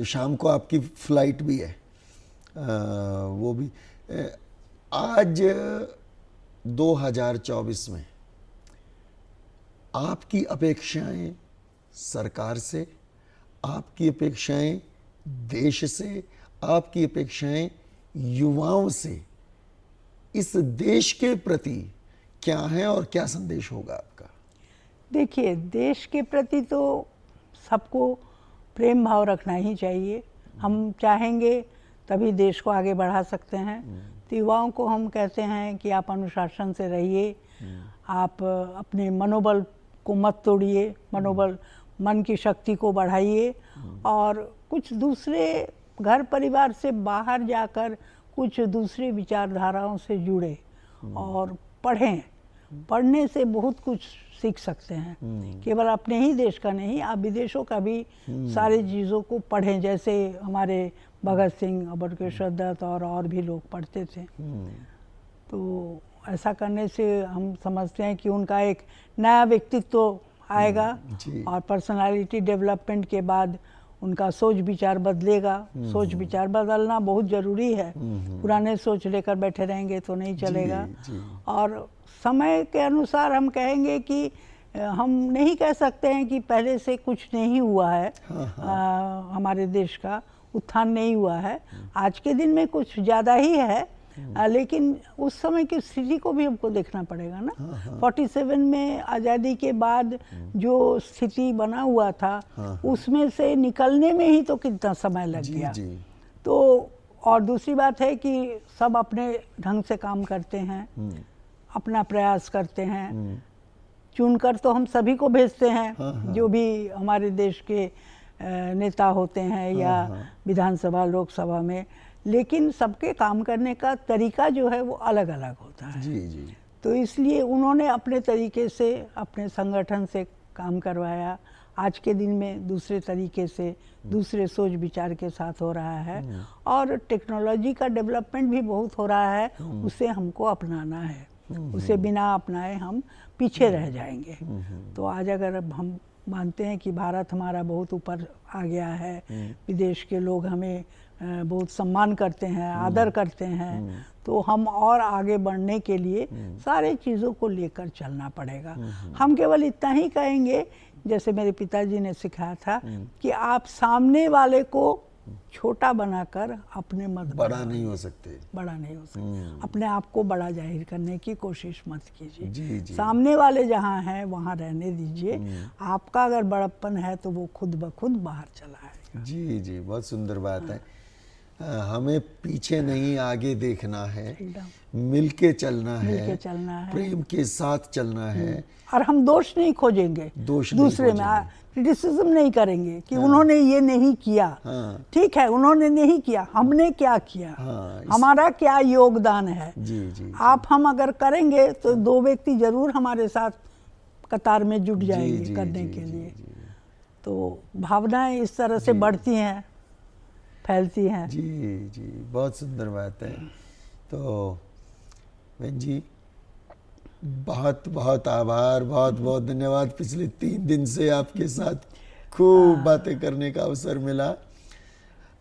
शाम को आपकी फ्लाइट भी है, वो भी आज 2024 में आपकी अपेक्षाएं सरकार से, आपकी अपेक्षाएं देश से, आपकी अपेक्षाएं युवाओं से इस देश के प्रति क्या है और क्या संदेश होगा आपका? देखिए, देश के प्रति तो सबको प्रेम भाव रखना ही चाहिए। हम चाहेंगे तभी देश को आगे बढ़ा सकते हैं। तो युवाओं को हम कहते हैं कि आप अनुशासन से रहिए, आप अपने मनोबल को मत तोड़िए, मन की शक्ति को बढ़ाइए, और कुछ दूसरे घर परिवार से बाहर जाकर कुछ दूसरी विचारधाराओं से जुड़े और पढ़ें। पढ़ने से बहुत कुछ सीख सकते हैं, केवल अपने ही देश का नहीं, आप विदेशों का भी सारी चीज़ों को पढ़ें। जैसे हमारे भगत सिंह, बटुकेश्वर दत्त और भी लोग पढ़ते थे। तो ऐसा करने से हम समझते हैं कि उनका एक नया व्यक्तित्व आएगा, और पर्सनालिटी डेवलपमेंट के बाद उनका सोच विचार बदलेगा। सोच विचार बदलना बहुत ज़रूरी है, पुराने सोच लेकर बैठे रहेंगे तो नहीं चलेगा। और समय के अनुसार हम कहेंगे कि हम नहीं कह सकते हैं कि पहले से कुछ नहीं हुआ है। हमारे देश का उत्थान नहीं हुआ है, आज के दिन में कुछ ज़्यादा ही है, लेकिन उस समय की स्थिति को भी हमको देखना पड़ेगा ना। 47 में आज़ादी के बाद जो स्थिति बना हुआ था, उसमें से निकलने में ही तो कितना समय लग गया। तो और दूसरी बात है कि सब अपने ढंग से काम करते हैं, अपना प्रयास करते हैं, चुनकर तो हम सभी को भेजते हैं, जो भी हमारे देश के नेता होते हैं या विधानसभा लोकसभा में, लेकिन सबके काम करने का तरीका जो है वो अलग अलग होता है। जी। तो इसलिए उन्होंने अपने तरीके से, अपने संगठन से काम करवाया। आज के दिन में दूसरे तरीके से, दूसरे सोच विचार के साथ हो रहा है, और टेक्नोलॉजी का डेवलपमेंट भी बहुत हो रहा है, उसे हमको अपनाना है। उसे बिना अपनाए हम पीछे रह जाएंगे। तो आज अगर हम मानते हैं कि भारत हमारा बहुत ऊपर आ गया है, विदेश के लोग हमें बहुत सम्मान करते हैं, आदर करते हैं, तो हम और आगे बढ़ने के लिए सारे चीज़ों को लेकर चलना पड़ेगा। हम केवल इतना ही कहेंगे, जैसे मेरे पिताजी ने सिखाया था, कि आप सामने वाले को छोटा बनाकर अपने मत बड़ा नहीं हो सकते, बड़ा नहीं हो सकते। अपने आप को बड़ा जाहिर करने की कोशिश मत कीजिए। जी। सामने वाले जहाँ हैं वहाँ रहने दीजिए। आपका अगर बड़प्पन है तो वो खुद ब खुद बाहर चला आएगा। जी, बहुत सुंदर बात है। हमें पीछे नहीं आगे देखना है, मिलके चलना है, प्रेम के साथ चलना है, और हम दोष नहीं खोजेंगे दूसरे में, क्रिटिसिज्म नहीं करेंगे कि उन्होंने ये नहीं किया। ठीक है, उन्होंने नहीं किया, हमने क्या किया, हमारा क्या योगदान है। जी। आप हम अगर करेंगे तो दो व्यक्ति जरूर हमारे साथ कतार में जुट जाएंगे करने के लिए। तो भावनाएं इस तरह से बढ़ती हैं, फैलती हैं। जी, बहुत सुंदर बात है। तो बहन जी, बहुत बहुत आभार, बहुत बहुत धन्यवाद। पिछले 3 दिन से आपके साथ खूब बातें करने का अवसर मिला,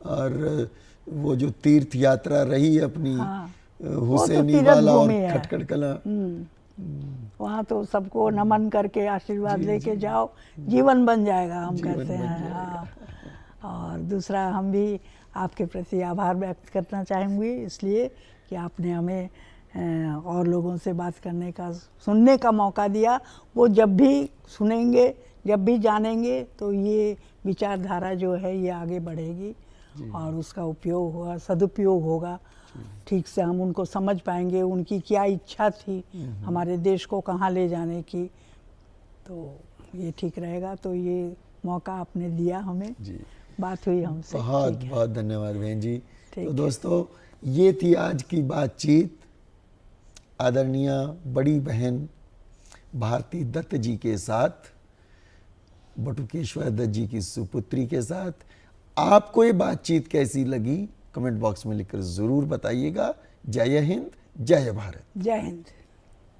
और वो जो तीर्थ यात्रा रही अपनी, हुसैनी वाला और खटखड़ कला, वहाँ तो सबको नमन करके आशीर्वाद लेके जाओ, जीवन बन जाएगा, हम कहते हैं। और दूसरा, हम भी आपके प्रति आभार व्यक्त करना चाहेंगे, इसलिए कि आपने हमें और लोगों से बात करने का, सुनने का मौका दिया। वो जब भी सुनेंगे, जब भी जानेंगे, तो ये विचारधारा जो है ये आगे बढ़ेगी। और उसका उपयोग होगा, सदुपयोग होगा, ठीक से हम उनको समझ पाएंगे, उनकी क्या इच्छा थी हमारे देश को कहाँ ले जाने की, तो ये ठीक रहेगा। तो ये मौका आपने दिया हमें, जी बात हुई हमसे। बहुत ठीक है। बहुत धन्यवाद बहन जी। ठीक तो है। दोस्तों, ये थी आज की बातचीत आदरणीय बड़ी बहन भारती दत्त जी के साथ, बटुकेश्वर दत्त जी की सुपुत्री के साथ। आपको ये बातचीत कैसी लगी कमेंट बॉक्स में लिखकर जरूर बताइएगा। जय हिंद, जय भारत। जय हिंद।